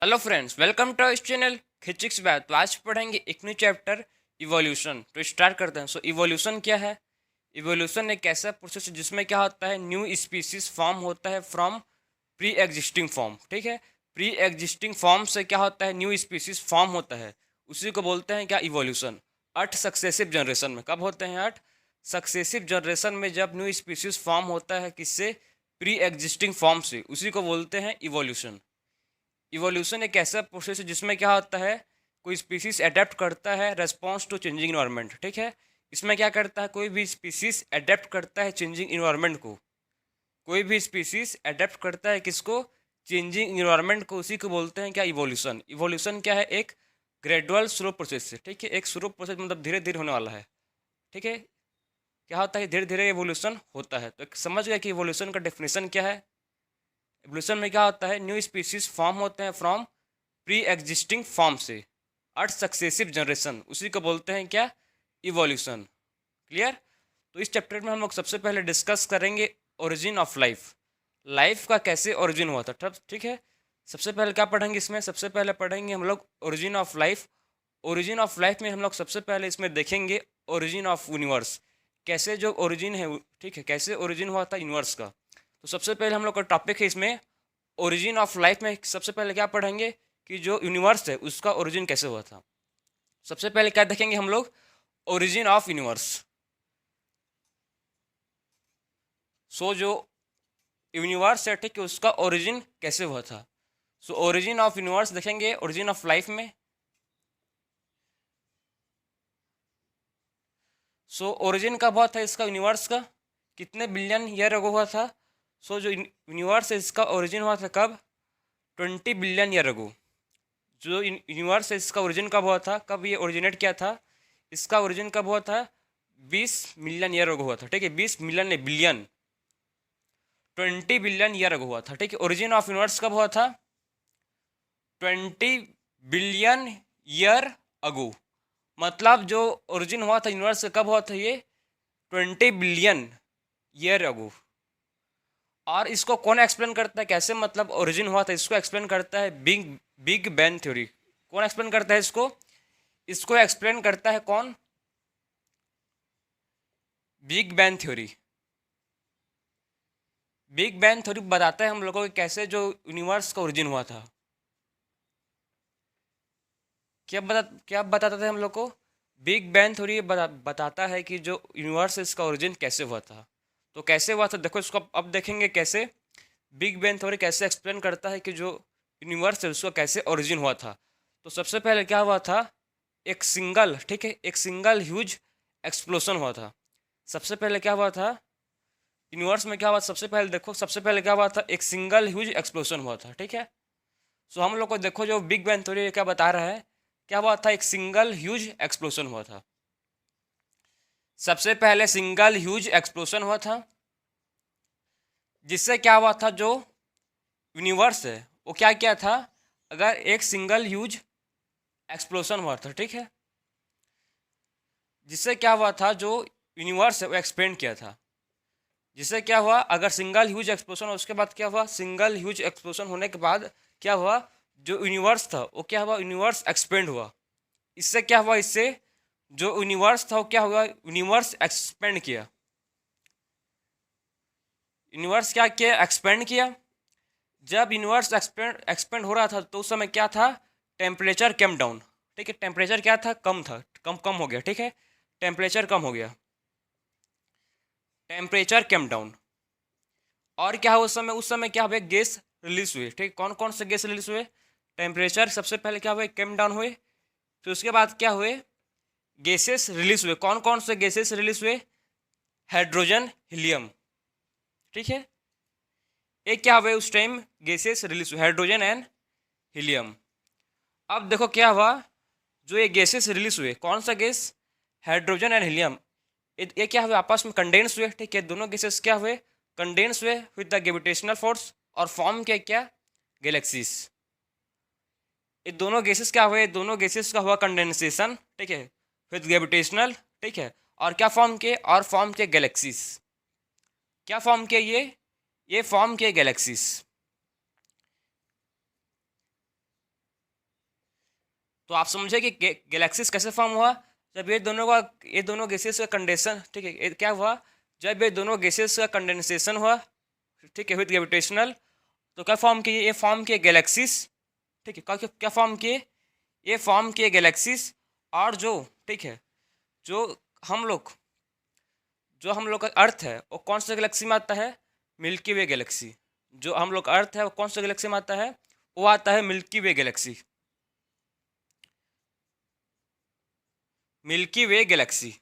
Hello friends, welcome to इस channel खिचिक्स बात। तो आज पढ़ेंगे एक न्यू चैप्टर इवोल्यूशन। तो स्टार्ट करते हैं। इवोल्यूशन क्या है? इवोल्यूशन एक ऐसा प्रोसेस है जिसमें क्या होता है, न्यू स्पीसीज फॉर्म होता है फ्रॉम प्री एग्जिस्टिंग फॉर्म। ठीक है, प्री एग्जिस्टिंग फॉर्म से क्या होता है, न्यू स्पीसीज फॉर्म होता है। उसी को बोलते हैं क्या, इवोल्यूशन। 8 सक्सेसिव जनरेशन में कब होते हैं? 8 सक्सेसिव जनरेशन में जब न्यू स्पीसीज फॉर्म होता है, किससे? प्री एग्जिस्टिंग फॉर्म से। उसी को बोलते हैं इवोल्यूशन। इवोल्यूशन एक ऐसा प्रोसेस है जिसमें क्या होता है, कोई स्पीसीज अडेप्ट करता है रेस्पॉन्स टू चेंजिंग इन्वायरमेंट। ठीक है, इसमें क्या करता है, कोई भी स्पीसीज अडेप्ट करता है चेंजिंग इन्वायरमेंट को। कोई भी स्पीसीज अडेप्ट करता है किसको? चेंजिंग इन्वायरमेंट को। उसी को बोलते हैं क्या, इवोल्यूशन। इवोल्यूशन क्या है? एक ग्रेजुअल स्लो प्रोसेस है। ठीक है, एक स्लो प्रोसेस मतलब धीरे धीरे होने वाला है। ठीक है, क्या होता है, धीरे धीरे इवोल्यूशन होता है। तो समझ गया कि इवोल्यूशन का डेफिनेशन क्या है। एवोल्यूशन में क्या होता है, न्यू स्पीसीज फॉर्म होते हैं फ्रॉम प्री एग्जिस्टिंग फॉर्म से। 8 सक्सेसिव जनरेशन, उसी को बोलते हैं क्या, इवोल्यूशन। क्लियर? तो इस चैप्टर में हम लोग सबसे पहले डिस्कस करेंगे ओरिजिन ऑफ लाइफ। लाइफ का कैसे ओरिजिन हुआ था। ठीक है, सबसे पहले क्या पढ़ेंगे इसमें? सबसे पहले पढ़ेंगे हम लोग origin of life. Origin of life में हम लोग सबसे पहले इसमें देखेंगे ओरिजिन ऑफ यूनिवर्स। कैसे जो ओरिजिन है, ठीक है, कैसे ओरिजिन हुआ था यूनिवर्स का। तो सबसे पहले हम लोग का टॉपिक है इसमें ओरिजिन ऑफ लाइफ में। सबसे पहले क्या पढ़ेंगे कि जो यूनिवर्स है उसका ओरिजिन कैसे हुआ था। सबसे पहले क्या देखेंगे हम लोग, ओरिजिन ऑफ यूनिवर्स। जो यूनिवर्स है, ठीक है, उसका ओरिजिन कैसे हुआ था। ओरिजिन ऑफ यूनिवर्स देखेंगे ओरिजिन ऑफ लाइफ में। ओरिजिन कब हुआ था इसका, यूनिवर्स का? कितने बिलियन ईयर अगो हुआ था। जो यूनिवर्स है इसका ओरिजिन हुआ था कब? 20 बिलियन ईयर अगो। जो यूनिवर्स है इसका ओरिजिन कब हुआ था, कब ये ओरिजिनेट किया था? इसका ओरिजिन कब हुआ था? 20 मिलियन ईयर अगो हुआ था। ठीक है, 20 मिलियन नहीं, बिलियन। 20 बिलियन ईयर अगो हुआ था। ठीक है, ओरिजिन ऑफ यूनिवर्स कब हुआ था? 20 बिलियन ईयर अगो। मतलब जो ओरिजिन हुआ था यूनिवर्स का, कब हुआ था ये? 20 बिलियन ईयर अगो। और इसको कौन एक्सप्लेन करता है, कैसे मतलब ओरिजिन हुआ था, इसको एक्सप्लेन करता है बिग बिग बैंग थ्योरी। कौन एक्सप्लेन करता है इसको? इसको एक्सप्लेन करता है कौन? Big bang theory. Big bang theory बताता है हम लोगों को कि कैसे जो यूनिवर्स का ओरिजिन हुआ था। क्या बताता था हम लोग को? बिग बैंग थ्योरी बताता है कि जो यूनिवर्स है इसका ओरिजिन कैसे हुआ था। तो कैसे हुआ था, देखो इसको अब देखेंगे कैसे बिग बैंग थ्योरी कैसे एक्सप्लेन करता है कि जो यूनिवर्स है उसका कैसे ओरिजिन हुआ था। तो सबसे पहले क्या हुआ था, एक सिंगल, ठीक है, एक सिंगल ह्यूज एक्सप्लोशन हुआ था। सबसे पहले क्या हुआ था यूनिवर्स में, क्या हुआ सबसे पहले देखो, सबसे पहले क्या हुआ था, एक सिंगल ह्यूज एक्सप्लोशन हुआ था। ठीक है, हम लोग को देखो जो बिग बैंग थ्योरी क्या बता रहा है, क्या हुआ था, एक सिंगल ह्यूज एक्सप्लोशन हुआ था। सबसे पहले सिंगल ह्यूज एक्सप्लोशन हुआ था, जिससे क्या हुआ था, जो यूनिवर्स है वो क्या किया था, अगर एक सिंगल ह्यूज एक्सप्लोशन हुआ था, ठीक है, जिससे क्या हुआ था, जो यूनिवर्स है वो एक्सपेंड किया था। जिससे क्या हुआ, अगर सिंगल ह्यूज एक्सप्लोशन, उसके बाद क्या हुआ, सिंगल ह्यूज एक्सप्लोशन होने के बाद क्या हुआ, जो यूनिवर्स था वो क्या हुआ, यूनिवर्स एक्सपेंड हुआ। इससे क्या हुआ, इससे जो यूनिवर्स था वो क्या हुआ, यूनिवर्स एक्सपेंड किया। यूनिवर्स क्या किया, एक्सपेंड किया। जब यूनिवर्स एक्सपेंड एक्सपेंड हो रहा था तो उस समय क्या था, टेम्परेचर कम डाउन। ठीक है, टेम्परेचर क्या था, कम था, कम कम हो गया। ठीक है, टेम्परेचर कम हो गया, टेम्परेचर कम डाउन। और क्या हुआ उस समय क्या हुए, गैस रिलीज हुए। ठीक, कौन कौन से गैस रिलीज हुए, टेम्परेचर सबसे पहले क्या हुए, कम डाउन हुए। फिर उसके बाद क्या हुए, गैसेस रिलीज हुए। कौन कौन से गैसेस रिलीज हुए, हाइड्रोजन, हीलियम। ठीक है, एक क्या हुए उस टाइम, गैसेस रिलीज हुए, हाइड्रोजन एंड हीलियम। अब देखो क्या हुआ, जो ये गैसेस रिलीज हुए, कौन सा गैस, हाइड्रोजन एंड हीलियम, ये क्या हुए, आपस में कंडेंस हुए। ठीक है, दोनों गैसेस क्या हुए, कंडेंस हुए विद द ग्रेविटेशनल फोर्स, और फॉर्म किया क्या, गैलेक्सीज। ये दोनों गैसेस क्या हुए, दोनों गैसेस का हुआ कंडेंसेशन। ठीक है, विद ग्रेविटेशनल। ठीक है, और क्या फॉर्म किए, और फॉर्म किए गैलेक्सीज। क्या फॉर्म किए ये फॉर्म किए गैलेक्सीज। तो आप समझे कि गैलेक्सीज कैसे फॉर्म हुआ, जब ये दोनों गैसेस का कंडेंसन, ठीक है, क्या हुआ, जब ये दोनों गैसेस का कंडेंसेशन हुआ, ठीक है, विद ग्रेविटेशनल, तो क्या फॉर्म किए, ये फॉर्म किए गैलेक्सीज, ठीक है, क्या क्या फॉर्म किए, ये फॉर्म किए गैलेक्सीज। और जो, ठीक है, जो हम लोग जो हम लोग का अर्थ है वो कौन सा गैलेक्सी में आता है, मिल्की वे गैलेक्सी। जो हम लोग का अर्थ है वो कौन सा गैलेक्सी में आता है, वो आता है मिल्की वे गैलेक्सी, मिल्की वे गैलेक्सी।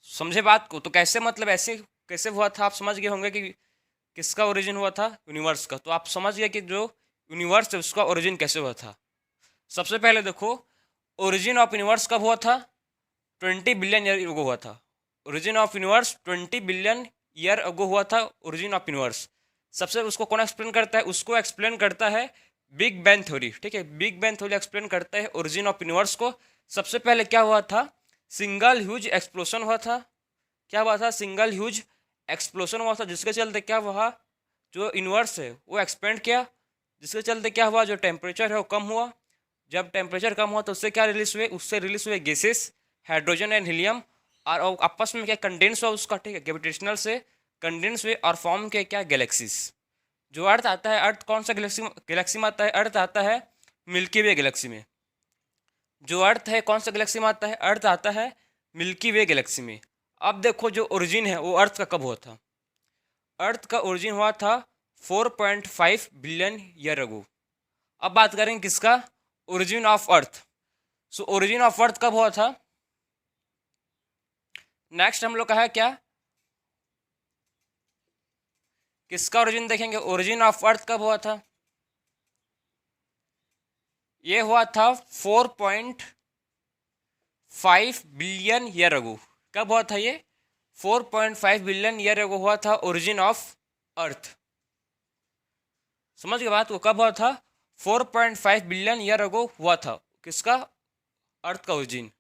समझे बात को, तो कैसे, मतलब ऐसे कैसे हुआ था, आप समझ गए होंगे कि किसका ओरिजिन हुआ था, यूनिवर्स का। तो आप समझ गए कि जो यूनिवर्स है उसका ओरिजिन कैसे हुआ था। सबसे पहले देखो, ओरिजिन ऑफ यूनिवर्स कब हुआ था, 20 बिलियन ईयर अगो हुआ था। Origin of universe 20 billion year ago हुआ था, ओरिजिन ऑफ यूनिवर्स। सबसे उसको कौन एक्सप्लेन करता है, उसको एक्सप्लेन करता है बिग बैंग थ्योरी, ठीक है, बिग बैंग थ्योरी एक्सप्लेन करता है ओरिजिन ऑफ यूनिवर्स को। सबसे पहले क्या हुआ था, सिंगल ह्यूज एक्सप्लोशन हुआ था। क्या हुआ था, सिंगल ह्यूज एक्सप्लोशन हुआ था, जिसके चलते क्या हुआ, जो यूनिवर्स है वो एक्सपेंड किया, जिसके चलते क्या हुआ, जो टेम्परेचर है वो कम हुआ। जब टेम्परेचर कम हुआ तो उससे क्या रिलीज हुए, उससे रिलीज हुए गैसेस, हाइड्रोजन एंड हीलियम, और आपस में क्या कंडेंस हुआ उसका, ठीक है, ग्रेविटेशनल से कंडेंस हुए और फॉर्म के क्या, गैलेक्सीज। जो अर्थ आता है, अर्थ कौन सा गैलेक्सी गैलेक्सी में आता है, अर्थ आता है मिल्की वे गैलेक्सी में। जो अर्थ है कौन सा गैलेक्सी में आता है, अर्थ आता है मिल्की वे गैलेक्सी में। अब देखो जो ओरिजिन है वो अर्थ का कब हुआ था, अर्थ का ओरिजिन हुआ था 4.5 बिलियन ईयर अगो। अब बात करेंगे किसका, origin of earth. So origin of earth कब हुआ था, नेक्स्ट हम लोग का है क्या, किसका ओरिजिन देखेंगे, ओरिजिन ऑफ अर्थ कब हुआ था, ये हुआ था 4.5 बिलियन ईयर अगो। कब हुआ था ये, 4.5 बिलियन ईयर अगो हुआ था ओरिजिन ऑफ अर्थ। समझ गए बात को, कब हुआ था, 4.5 बिलियन ईयर अगो हुआ था, किसका, अर्थ का ओरिजिन।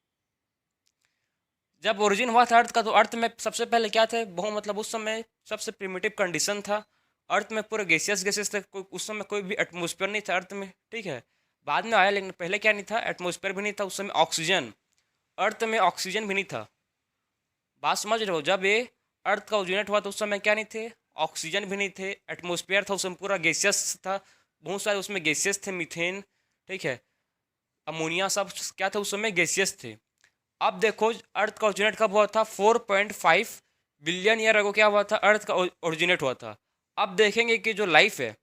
जब ओरिजिन हुआ था अर्थ का, तो अर्थ में सबसे पहले क्या थे, बहुत मतलब उस समय सबसे प्रिमिटिव कंडीशन था, अर्थ में पूरे गैसियस गैसेस थे, उस समय कोई भी एटमोस्फेयर नहीं था अर्थ में, ठीक है, बाद में आया, लेकिन पहले क्या नहीं था, एटमोस्फेयर भी नहीं था उस समय, ऑक्सीजन, अर्थ में ऑक्सीजन भी नहीं था। बात समझ रहे हो, जब ये अर्थ का ओरिजिनेट हुआ तो उस समय क्या नहीं थे, ऑक्सीजन भी नहीं थे, एटमोस्फेयर था उस समय पूरा गैसियस था, बहुत सारे उसमें गैसियस थे, मीथेन, ठीक है, अमोनिया, सब क्या था उस समय, गैसियस थे। अब देखो अर्थ का ओरिजिनेट कब हुआ था, 4.5 बिलियन ईयर अगो क्या हुआ था, अर्थ का ओरिजिनेट हुआ था। अब देखेंगे कि जो लाइफ है,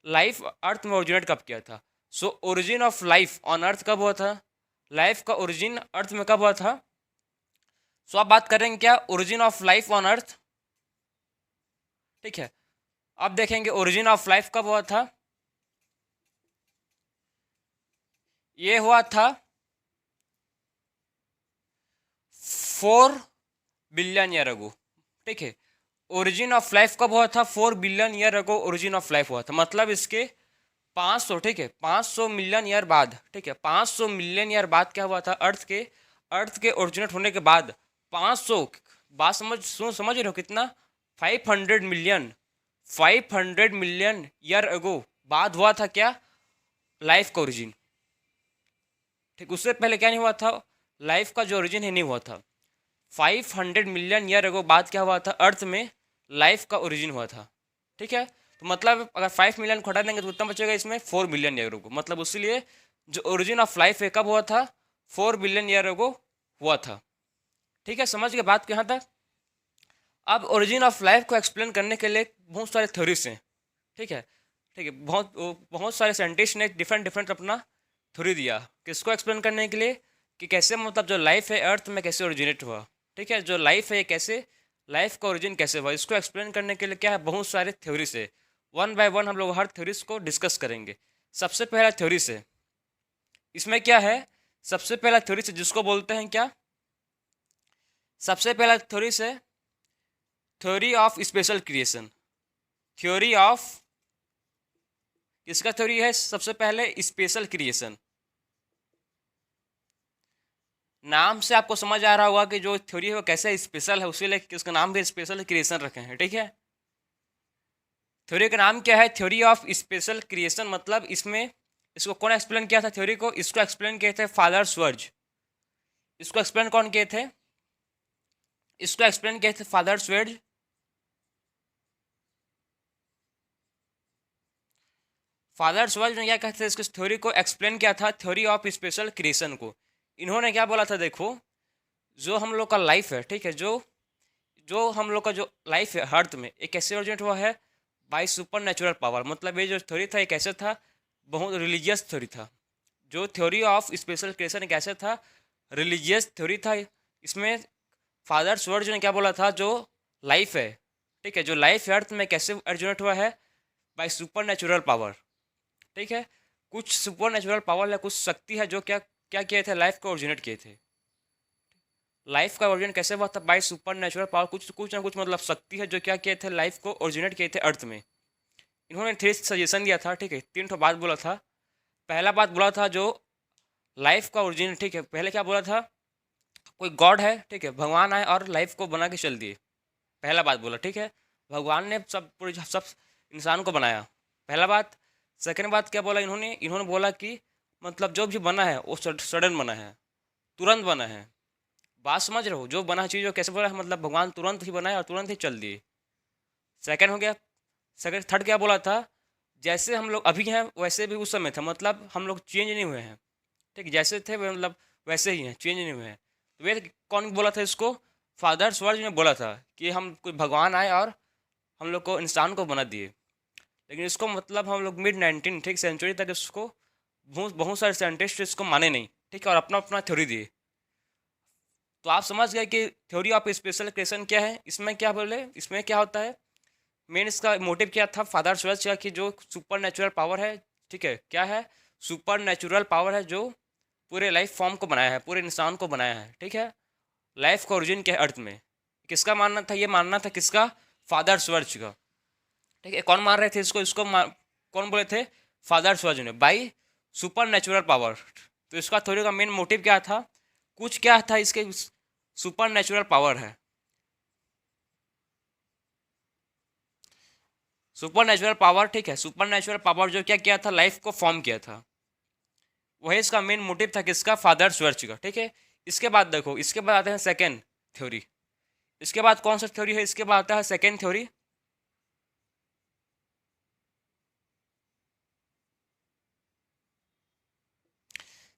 लाइफ अर्थ में ओरिजिनेट कब किया था। So origin of life on earth कब हुआ था, लाइफ का ओरिजिन अर्थ में कब हुआ था। सो आप बात करेंगे क्या, origin of life on earth, ठीक है। अब देखेंगे ओरिजिन ऑफ लाइफ कब हुआ था, ये हुआ था 4 बिलियन ईयर अगो, ठीक है। ओरिजिन ऑफ लाइफ कब हुआ था, 4 billion year ago origin of life हुआ था, मतलब इसके 500, ठीक है, 500 मिलियन ईयर बाद, ठीक है, 500 मिलियन ईयर बाद क्या हुआ था, अर्थ के ओरिजिनेट होने के बाद 500, बात समझ रहे हो कितना, 500 मिलियन, 500 मिलियन ईयर अगो बाद हुआ था क्या, लाइफ का ओरिजिन, ठीक। उससे पहले क्या नहीं हुआ था, लाइफ का जो ओरिजिन है नहीं हुआ था। 500 मिलियन ईयर अगो बाद क्या हुआ था, अर्थ में लाइफ का ओरिजिन हुआ था, ठीक है। तो मतलब अगर 5 मिलियन को हटा देंगे तो कितना बचेगा इसमें, 4 बिलियन ईयर अगो, मतलब उसीलिए जो ओरिजिन ऑफ लाइफ है कब हुआ था, 4 बिलियन ईयर अगो हुआ था, ठीक है। समझ गए बात को यहाँ तक। अब ओरिजिन ऑफ लाइफ को एक्सप्लेन करने के लिए बहुत सारे थ्योरीज हैं, ठीक है, ठीक है, बहुत सारे साइंटिस्ट ने डिफरेंट डिफरेंट अपना थ्योरी दिया, किसको एक्सप्लेन करने के लिए, कि कैसे मतलब जो लाइफ है अर्थ में कैसे ओरिजिनेट हुआ, ठीक है, जो लाइफ है कैसे, लाइफ का ओरिजिन कैसे हुआ, इसको एक्सप्लेन करने के लिए क्या है, बहुत सारे थ्योरीज है। वन बाय वन हम लोग हर थ्योरीज को डिस्कस करेंगे। सबसे पहला थ्योरी से, इसमें क्या है, सबसे पहला थ्योरी से जिसको बोलते हैं क्या, सबसे पहला थ्योरी से theory of special creation, theory of, किसका थ्योरी है, सबसे पहले स्पेशल क्रिएशन। नाम से आपको समझ आ रहा होगा कि जो थ्योरी है वो कैसे स्पेशल है, उसी लिए उसका नाम भी स्पेशल क्रिएशन रखे हैं, ठीक है। थ्योरी का नाम क्या है? Theory of special creation. मतलब इसमें इसको कौन एक्सप्लेन किया था थ्योरी को? इसको एक्सप्लेन किए थे फादर स्वर्ज। इसको एक्सप्लेन कौन किए थे? इसको एक्सप्लेन किए थे फादर स्वर्ज। फादर स्वर्ज ने क्या कहते थे, इसको थ्योरी को एक्सप्लेन किया था, थ्योरी ऑफ स्पेशल क्रिएशन को। इन्होंने क्या बोला था, देखो जो हम लोग का लाइफ है, ठीक है, जो जो हम लोग का जो लाइफ है अर्थ में, एक कैसे ओरिजिनेट हुआ है? By super natural power. मतलब ये जो थ्योरी था, एक कैसे था? बहुत रिलीजियस थ्योरी था। जो थ्योरी ऑफ स्पेशल क्रिएशन एक ऐसे था, रिलीजियस थ्योरी था। इसमें फादर स्वर्ज ने क्या बोला था, जो लाइफ है, ठीक है, जो लाइफ है अर्थ में कैसे ओरिजिनेट हुआ है? By super natural power. ठीक है, कुछ सुपर नेचुरल पावर है, कुछ शक्ति है जो क्या क्या किए थे, लाइफ को ओरिजिनेट किए थे। लाइफ का ओरिजिन कैसे हुआ था? By super natural power. कुछ कुछ ना कुछ मतलब शक्ति है जो क्या किए थे, लाइफ को ओरिजिनेट किए थे अर्थ में। इन्होंने 3 सजेशन दिया था, ठीक है, 3 ठो बात बोला था। पहला बात बोला था जो लाइफ का ओरिजिन, ठीक है, पहले क्या बोला था? कोई गॉड है, ठीक है, भगवान आए और लाइफ को बना के चल दिए। पहला बात बोला, ठीक है, भगवान ने सब पूरे सब इंसान को बनाया। पहला बात। सेकंड बात क्या बोला इन्होंने? इन्होंने बोला कि मतलब जो भी बना है वो सडन बना है, तुरंत बना है। बात समझ रहे हो? जो बना चीज़ वो कैसे बना है, मतलब भगवान तुरंत ही बनाए और तुरंत ही चल दिए। सेकंड हो गया। सेकंड थर्ड क्या बोला था? जैसे हम लोग अभी हैं वैसे भी उस समय था, मतलब हम लोग चेंज नहीं हुए हैं, ठीक, जैसे थे मतलब वैसे ही हैं, चेंज नहीं हुए हैं। तो वे कौन बोला था इसको? फादर स्वर्ज ने बोला था कि हम कोई भगवान आए और हम लोग को इंसान को बना दिए। लेकिन इसको मतलब हम लोग मिड 19 ठीक सेंचुरी तक इसको बहुत बहुत सारे साइंटिस्ट इसको माने नहीं, ठीक है, और अपना अपना थ्योरी दिए। तो आप समझ गए कि थ्योरी ऑफ स्पेशल क्रिएशन क्या है। इसमें क्या बोले, इसमें क्या होता है, मेन इसका मोटिव क्या था फादर स्वर्ज का, कि जो सुपर नेचुरल पावर है, ठीक है, क्या है? सुपर नेचुरल पावर है जो पूरे लाइफ फॉर्म को बनाया है, पूरे इंसान को बनाया है, ठीक है, लाइफ का ओरिजिन क्या है अर्थ में। किसका मानना था? ये मानना था किसका? फादर स्वर्ज का। ठीक है, कौन मान रहे थे इसको? कौन बोले थे? फादर स्वर्ज ने, बाई सुपर नेचुरल पावर। तो इसका थ्योरी का मेन मोटिव क्या था? कुछ क्या था इसके? सुपर नेचुरल पावर है, सुपर नेचुरल पावर, ठीक है, सुपर नेचुरल पावर जो क्या किया था, लाइफ को फॉर्म किया था। वही इसका मेन मोटिव था किसका? फादर स्वर्ज का। ठीक है, इसके बाद देखो, इसके बाद आते हैं सेकेंड थ्योरी। इसके बाद कौन सा थ्योरी है? इसके बाद आता है सेकेंड थ्योरी।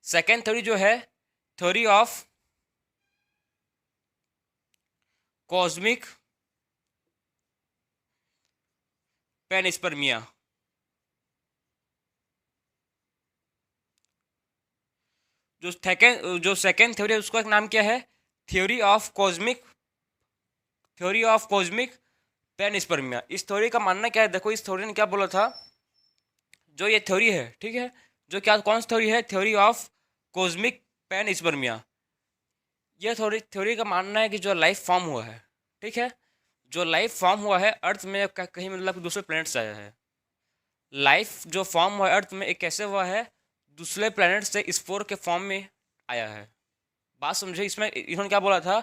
सेकेंड थ्योरी जो है, थ्योरी ऑफ कॉस्मिक पेनिस्पर्मिया। जो सेकेंड थ्योरी है उसका एक नाम क्या है? Theory of cosmic, theory of cosmic panspermia. इस थ्योरी का मानना क्या है? देखो इस थ्योरी ने क्या बोला था, जो ये थ्योरी है, ठीक है, जो क्या कौन सी थ्योरी है? Theory of cosmic panspermia. यह थ्योरी का मानना है कि जो लाइफ फॉर्म हुआ है, ठीक है, जो लाइफ फॉर्म हुआ है अर्थ में कहीं मतलब दूसरे प्लैनेट से आया है। लाइफ जो फॉर्म हुआ है अर्थ में एक कैसे हुआ है? दूसरे प्लैनेट से स्पोर के फॉर्म में आया है। बात समझे? इसमें इन्होंने क्या बोला था,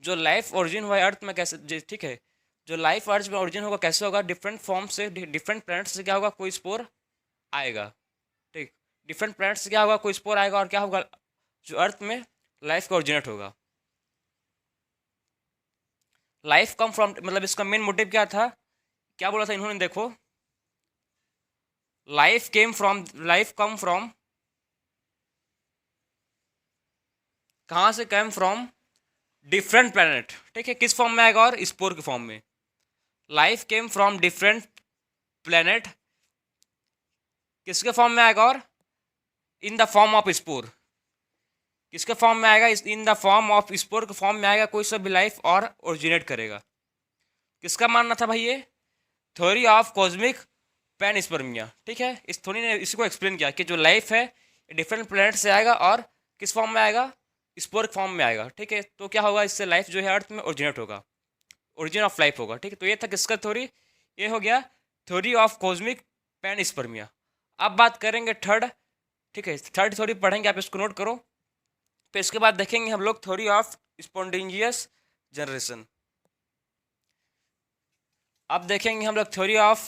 जो लाइफ ओरिजिन हुआ है अर्थ में कैसे, ठीक है, जो लाइफ अर्थ में ओरिजिन होगा कैसे होगा? डिफरेंट फॉर्म से, डिफरेंट प्लैनेट से क्या होगा? कोई स्पोर आएगा, ठीक, डिफरेंट प्लैनेट से क्या होगा? कोई स्पोर आएगा और क्या होगा? जो अर्थ में लाइफ का ओरिजिनेट होगा। लाइफ कम फ्रॉम, मतलब इसका मेन मोटिव क्या था? क्या बोला था इन्होंने? देखो, लाइफ कम फ्रॉम, कहाँ से? कम फ्रॉम डिफरेंट प्लैनेट, ठीक है, किस फॉर्म में आएगा? और स्पोर के फॉर्म में। Life came from different planet, किसके फॉर्म में आएगा? और in the form of spore. किसके फॉर्म में आएगा? In the form of spore के फॉर्म में आएगा कोई सा भी लाइफ और ओरिजिनेट करेगा। किसका मानना था भाई ये? Theory of cosmic panspermia. ठीक है, इस थ्योरी ने इसी को एक्सप्लेन किया कि जो लाइफ है डिफरेंट प्लैनेट से आएगा और किस फॉर्म में आएगा? स्पोर फॉर्म में आएगा। ठीक है, तो क्या होगा? इससे लाइफ जो है अर्थ में ओरिजिनेट होगा, ओरिजिन ऑफ लाइफ होगा। ठीक है, तो ये था किसका थ्योरी? ये हो गया थ्योरी ऑफ कॉस्मिक पैनस्पर्मिया। अब बात करेंगे थर्ड, ठीक है, थर्ड थ्योरी पढ़ेंगे, आप इसको नोट करो। फिर इसके बाद देखेंगे हम लोग थ्योरी ऑफ स्पॉन्टेनियस जनरेशन। अब देखेंगे हम लोग थ्योरी ऑफ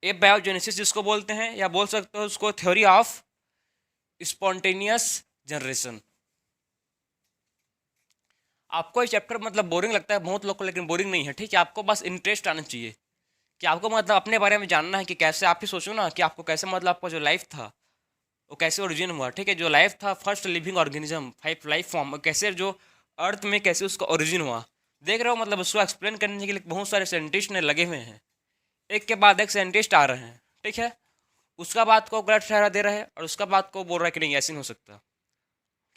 एबायोजेनेसिस जिसको बोलते हैं, या बोल सकते हो उसको थ्योरी ऑफ स्पॉन्टेनियस जनरेशन। आपको ये चैप्टर मतलब बोरिंग लगता है बहुत लोग को, लेकिन बोरिंग नहीं है, ठीक है। आपको बस इंटरेस्ट आना चाहिए कि आपको मतलब अपने बारे में जानना है कि कैसे, आप ही सोचो ना कि आपको कैसे मतलब आपका जो लाइफ था वो कैसे ओरिजिन हुआ, ठीक है। जो लाइफ था first living organism, five life form, कैसे जो अर्थ में कैसे उसका ओरिजिन हुआ, देख रहे हो। मतलब उसको एक्सप्लेन करने के लिए बहुत सारे साइंटिस्ट ने लगे हुए हैं, एक के बाद एक साइंटिस्ट आ रहे हैं, ठीक है। उसका बात को गलत ठहरा दे रहा है और उसका बात को बोल रहा है कि नहीं ऐसे नहीं हो सकता,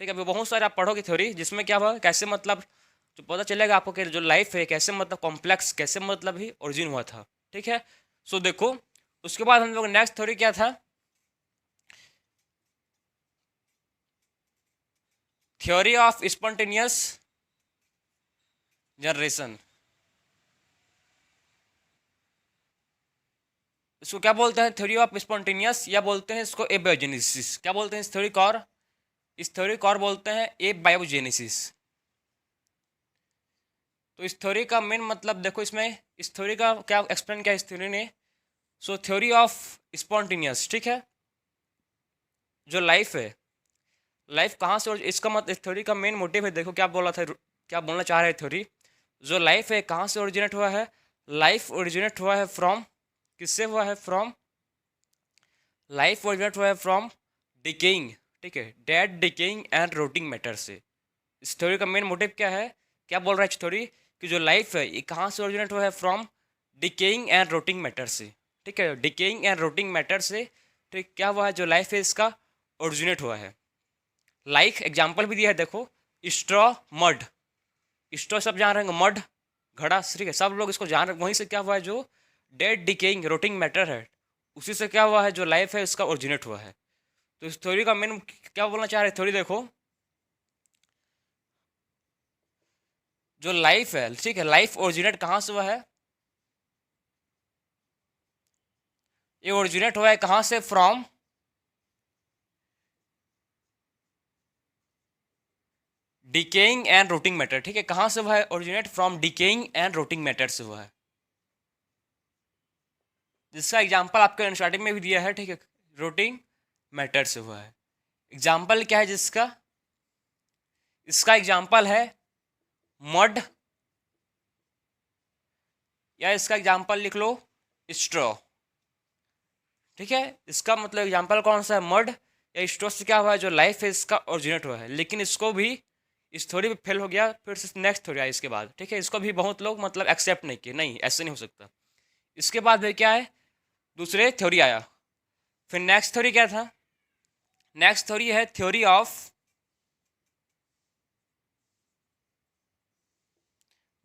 ठीक है। अभी बहुत सारे आप पढ़ोगे थ्योरी जिसमें क्या हुआ, कैसे मतलब जो पता चलेगा आपको कि जो लाइफ है कैसे मतलब कॉम्प्लेक्स, कैसे मतलब ही ओरिजिन हुआ था, ठीक है। सो देखो, उसके बाद हम लोग नेक्स्ट थ्योरी क्या था, थ्योरी ऑफ स्पॉन्टेनियस जनरेशन। इसको क्या बोलते हैं, थ्योरी ऑफ स्पॉन्टेनियस, या बोलते हैं इसको एबायोजेनेसिस। क्या बोलते हैं इस थ्योरी को, और इस थ्योरी को और बोलते हैं एबायोजेनेसिस। तो इस थ्योरी का मेन मतलब देखो, इसमें इस थ्योरी का क्या एक्सप्लेन किया इस थ्योरी ने। सो थ्योरी ऑफ स्पॉन्टेनियस, ठीक है। जो लाइफ है, लाइफ कहाँ से, इसका मतलब इस थ्योरी का मेन मोटिव है, देखो क्या बोला था, क्या बोलना चाह रहे थ्योरी, जो लाइफ है कहाँ से ओरिजिनेट हुआ है, लाइफ ओरिजिनेट हुआ है फ्रॉम, किससे हुआ है, फ्रॉम, लाइफ ओरिजिनेट हुआ है फ्रॉम डिकेइंग, ठीक है, dead decaying and rotting matter से। इस थ्योरी का मेन मोटिव क्या है, क्या बोल रहा है इस थ्योरी, कि जो लाइफ है ये कहाँ से ओरिजिनेट हुआ है, from decaying and rotting matter से, ठीक है, डिकेइंग एंड रोटिंग मैटर से, ठीक। क्या हुआ है, जो लाइफ है इसका ओरिजिनेट हुआ है। लाइक एग्जाम्पल भी दिया है, देखो, स्ट्रॉ, मड, स्ट्रॉ सब जान रहे हैं, मड घड़ा, ठीक है, सब लोग इसको जान रहे, वहीं से क्या हुआ है, जो डेड डिकेइंग रोटिंग मैटर है उसी से क्या हुआ है, जो लाइफ है इसका ओरिजिनेट हुआ है। तो इस थ्योरी का मेन क्या बोलना चाह रहे हैं, थ्योरी देखो, जो लाइफ है, ठीक है, लाइफ ओरिजिनेट कहाँ से हुआ है, ये ओरिजिनेट हुआ है कहाँ से, from decaying and rotting matter, ठीक है, कहाँ से हुआ है, originate from decaying and rotting matter से हुआ है, जिसका एग्जाम्पल आपके स्टार्टिंग में भी दिया है, ठीक है, रोटिंग मैटर से हुआ है। एग्जाम्पल क्या है जिसका, इसका एग्जाम्पल है मड, या इसका एग्जाम्पल लिख लो स्ट्रॉ, ठीक है। इसका मतलब एग्जाम्पल कौन सा है, मड या स्ट्रॉ से क्या हुआ है, जो लाइफ है इसका ओरिजिनेट हुआ है। लेकिन इसको भी इस थ्योरी पे फेल हो गया, फिर से नेक्स्ट थ्योरी आई इसके बाद, ठीक है। इसको भी बहुत लोग मतलब एक्सेप्ट नहीं किए, नहीं ऐसे नहीं हो सकता। इसके बाद फिर क्या है, दूसरे थ्योरी आया, फिर नेक्स्ट थ्योरी क्या था, नेक्स्ट थ्योरी है थ्योरी ऑफ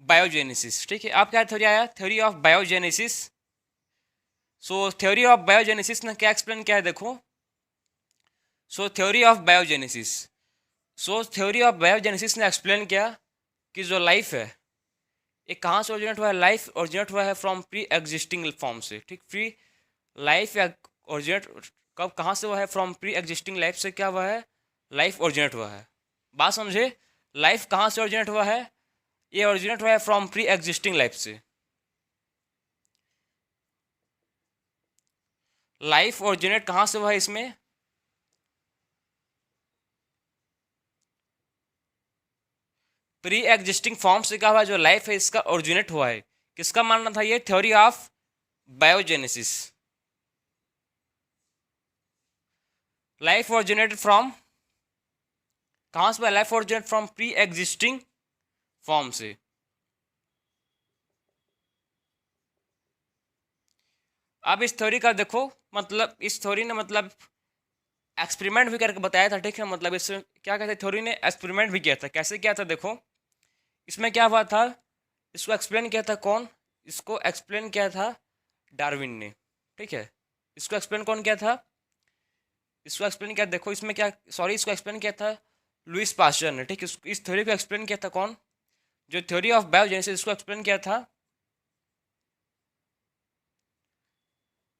बायोजेनेसिस, ठीक है। आप क्या थ्योरी आया, theory of biogenesis. So theory of biogenesis ने क्या एक्सप्लेन किया है, देखो, सो theory of biogenesis, so theory of biogenesis ने एक्सप्लेन किया कि जो लाइफ है ये कहाँ से ओरिजिनेट हुआ है, लाइफ ओरिजिनेट हुआ है फ्रॉम प्री एग्जिस्टिंग फॉर्म से, ठीक। प्री लाइफ या ओरिजिनेट कब कहाँ से हुआ है, फ्रॉम प्री एग्जिस्टिंग लाइफ से क्या हुआ है, लाइफ ओरिजिनेट हुआ है। बात समझे, लाइफ कहाँ से ओरिजिनेट हुआ है, ये ओरिजिनेट हुआ है फ्रॉम प्री एग्जिस्टिंग लाइफ से। लाइफ ओरिजिनेट कहाँ से हुआ है, इसमें प्री एग्जिस्टिंग फॉर्म से क्या हुआ है, जो लाइफ है इसका ओरिजिनेट हुआ है। किसका मानना था ये, theory of biogenesis. Life originated from, कहाँ से, life originate from pre existing form से। अब इस थ्योरी का देखो, मतलब इस थ्योरी ने मतलब एक्सपेरिमेंट भी करके बताया था, ठीक है। मतलब इसमें क्या कहते हैं, थ्योरी ने एक्सपेरिमेंट भी किया था, कैसे किया था, देखो, इसमें क्या हुआ था, इसको एक्सप्लेन किया था कौन, इसको एक्सप्लेन किया था डार्विन ने, ठीक है। इसको एक्सप्लेन कौन किया था, इसको एक्सप्लेन किया, देखो इसमें क्या, सॉरी, इसको एक्सप्लेन किया था लुइस पास्चर ने, ठीक है। इस थ्योरी को एक्सप्लेन किया था कौन, जो थ्योरी ऑफ बायोजेनेसिस, इसको एक्सप्लेन किया था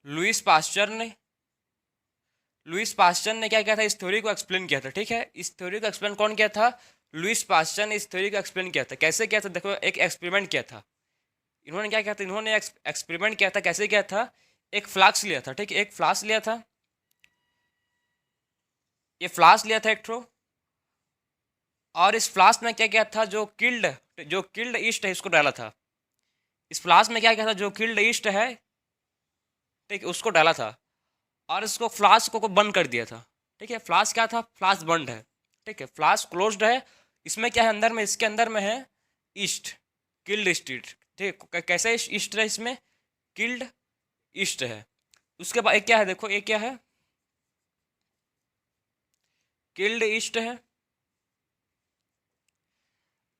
लुइस पास्चर ने। लुइस पास्चर ने क्या किया था, इस थ्योरी को एक्सप्लेन किया था, ठीक है। इस थ्योरी को एक्सप्लेन कौन किया था, लुइस पास्चर ने इस थ्योरी को एक्सप्लेन किया था। कैसे किया था, देखो, एक एक्सपेरिमेंट किया था इन्होंने, क्या किया था, इन्होंने एक्सपेरिमेंट किया था, कैसे किया था, एक फ्लास्क लिया था, ठीक है, एक फ्लास्क लिया था, ये फ्लास्क लिया था एक ठो, और इस फ्लास्क में क्या क्या था, जो किल्ड ईस्ट है इसको डाला था। इस फ्लास्क में क्या क्या था, जो किल्ड ईस्ट है, ठीक है, उसको डाला था, और इसको फ्लास्क को बंद कर दिया था। ठीक है, फ्लास्क क्या था, फ्लास्क बंद है, ठीक है, फ्लास्क क्लोज्ड है। इसमें क्या है अंदर में, इसके अंदर में है ईस्ट, किल्ड ईस्ट, ठीक है, कैसे ईस्ट है इसमें, किल्ड ईस्ट है। उसके बाद एक क्या है, देखो एक क्या है, किल्ड ईस्ट है।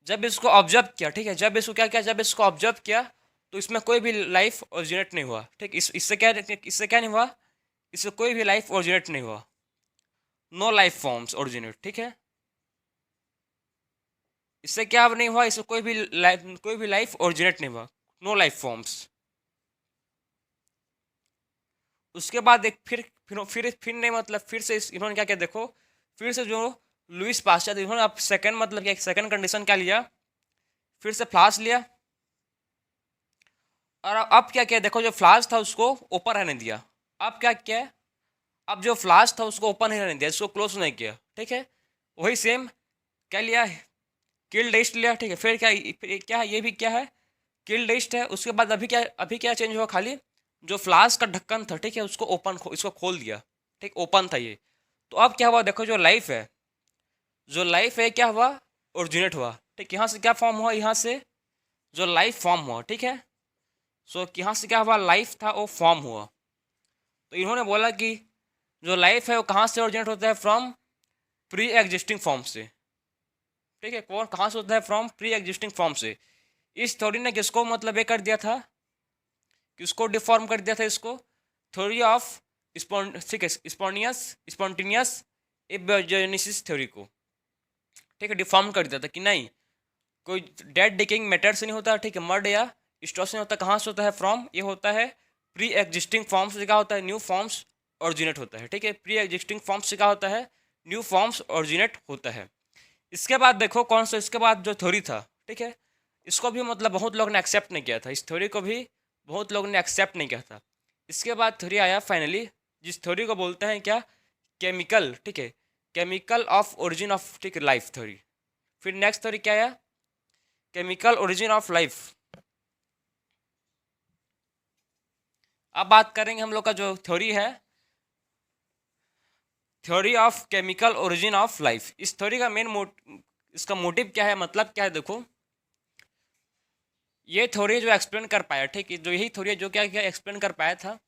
जब इसको ऑब्जर्व किया, ठीक है, जब इसको क्या किया, जब इसको ऑब्जर्व किया तो इसमें कोई भी लाइफ ओरिजिनेट नहीं हुआ। ठीक, इससे क्या नहीं हुआ, इससे कोई भी लाइफ ओरिजिनेट नहीं हुआ, नो लाइफ फॉर्म्स ओरिजिनेट। ठीक है, इससे क्या नहीं हुआ, इससे कोई भी लाइफ ओरिजिनेट नहीं हुआ, नो लाइफ फॉर्म्स। उसके बाद एक फिर नहीं, मतलब फिर से इन्होंने क्या किया, देखो फिर से जो लुइस पास्चर, इन्होंने अब सेकंड, मतलब क्या सेकंड कंडीशन क्या लिया, फिर से फ्लास्क लिया, और अब क्या किया, देखो जो फ्लास्क था उसको ओपन रहने दिया। अब क्या किया, अब जो फ्लास्क था उसको ओपन नहीं रहने दिया, इसको क्लोज नहीं किया। ठीक है, वही सेम क्या लिया, किल्ड ईस्ट लिया। ठीक है, फिर क्या है, ये भी क्या है, किल्ड ईस्ट है। उसके बाद अभी क्या चेंज हुआ, खाली जो फ्लास्क का ढक्कन था, ठीक है, उसको इसको खोल दिया। ठीक, ओपन था ये। तो अब क्या हुआ, देखो जो लाइफ है क्या हुआ, ओरिजिनेट हुआ। ठीक, यहाँ से क्या फॉर्म हुआ, यहाँ से जो लाइफ फॉर्म हुआ। ठीक है, सो यहाँ से क्या हुआ, लाइफ था वो फॉर्म हुआ। तो इन्होंने बोला कि जो लाइफ है वो कहाँ से ओरिजिनेट होता है, फ्रॉम प्री एग्जिस्टिंग फॉर्म से। ठीक है, कौन कहाँ से होता है, फ्रॉम प्री एग्जिस्टिंग फॉर्म से। इस थ्योरी ने किसको मतलब ये कर दिया था, किसको डिफॉर्म कर दिया था, इसको थ्योरी ऑफ ठीक है, स्पॉन्टेनियस एबोजेनेसिस थ्योरी को। ठीक है, डिफॉर्म कर दिया था कि नहीं, कोई डेड डिकेइंग मैटर से नहीं होता। ठीक है, मर्ड या स्ट्रॉ से नहीं होता, कहाँ से होता है, फ्रॉम, ये होता है प्री एग्जिस्टिंग फॉर्म्स से क्या होता है, न्यू फॉर्म्स ऑरिजिनेट होता है। ठीक है, प्री एग्जिस्टिंग फॉर्म्स से क्या होता है, न्यू फॉर्म्स ऑरिजिनेट होता है। इसके बाद देखो कौन सा, इसके बाद जो थ्योरी था, ठीक है, इसको भी मतलब बहुत लोग ने एक्सेप्ट नहीं किया था, इस थ्योरी को भी बहुत लोग ने एक्सेप्ट नहीं किया था। इसके बाद थ्योरी आया फाइनली, जिस थ्योरी को बोलते हैं क्या, केमिकल। ठीक है, केमिकल ऑफ ओरिजिन ऑफ, ठीक है, लाइफ थ्योरी। फिर नेक्स्ट थ्योरी क्या आया, केमिकल ओरिजिन ऑफ लाइफ। अब बात करेंगे हम लोग का जो थ्योरी है, theory of chemical origin of life. इस थ्योरी का इसका मोटिव क्या है, मतलब क्या है, देखो ये थ्योरी जो एक्सप्लेन कर पाया, ठीक है, जो यही थ्योरी जो क्या क्या एक्सप्लेन कर पाया था।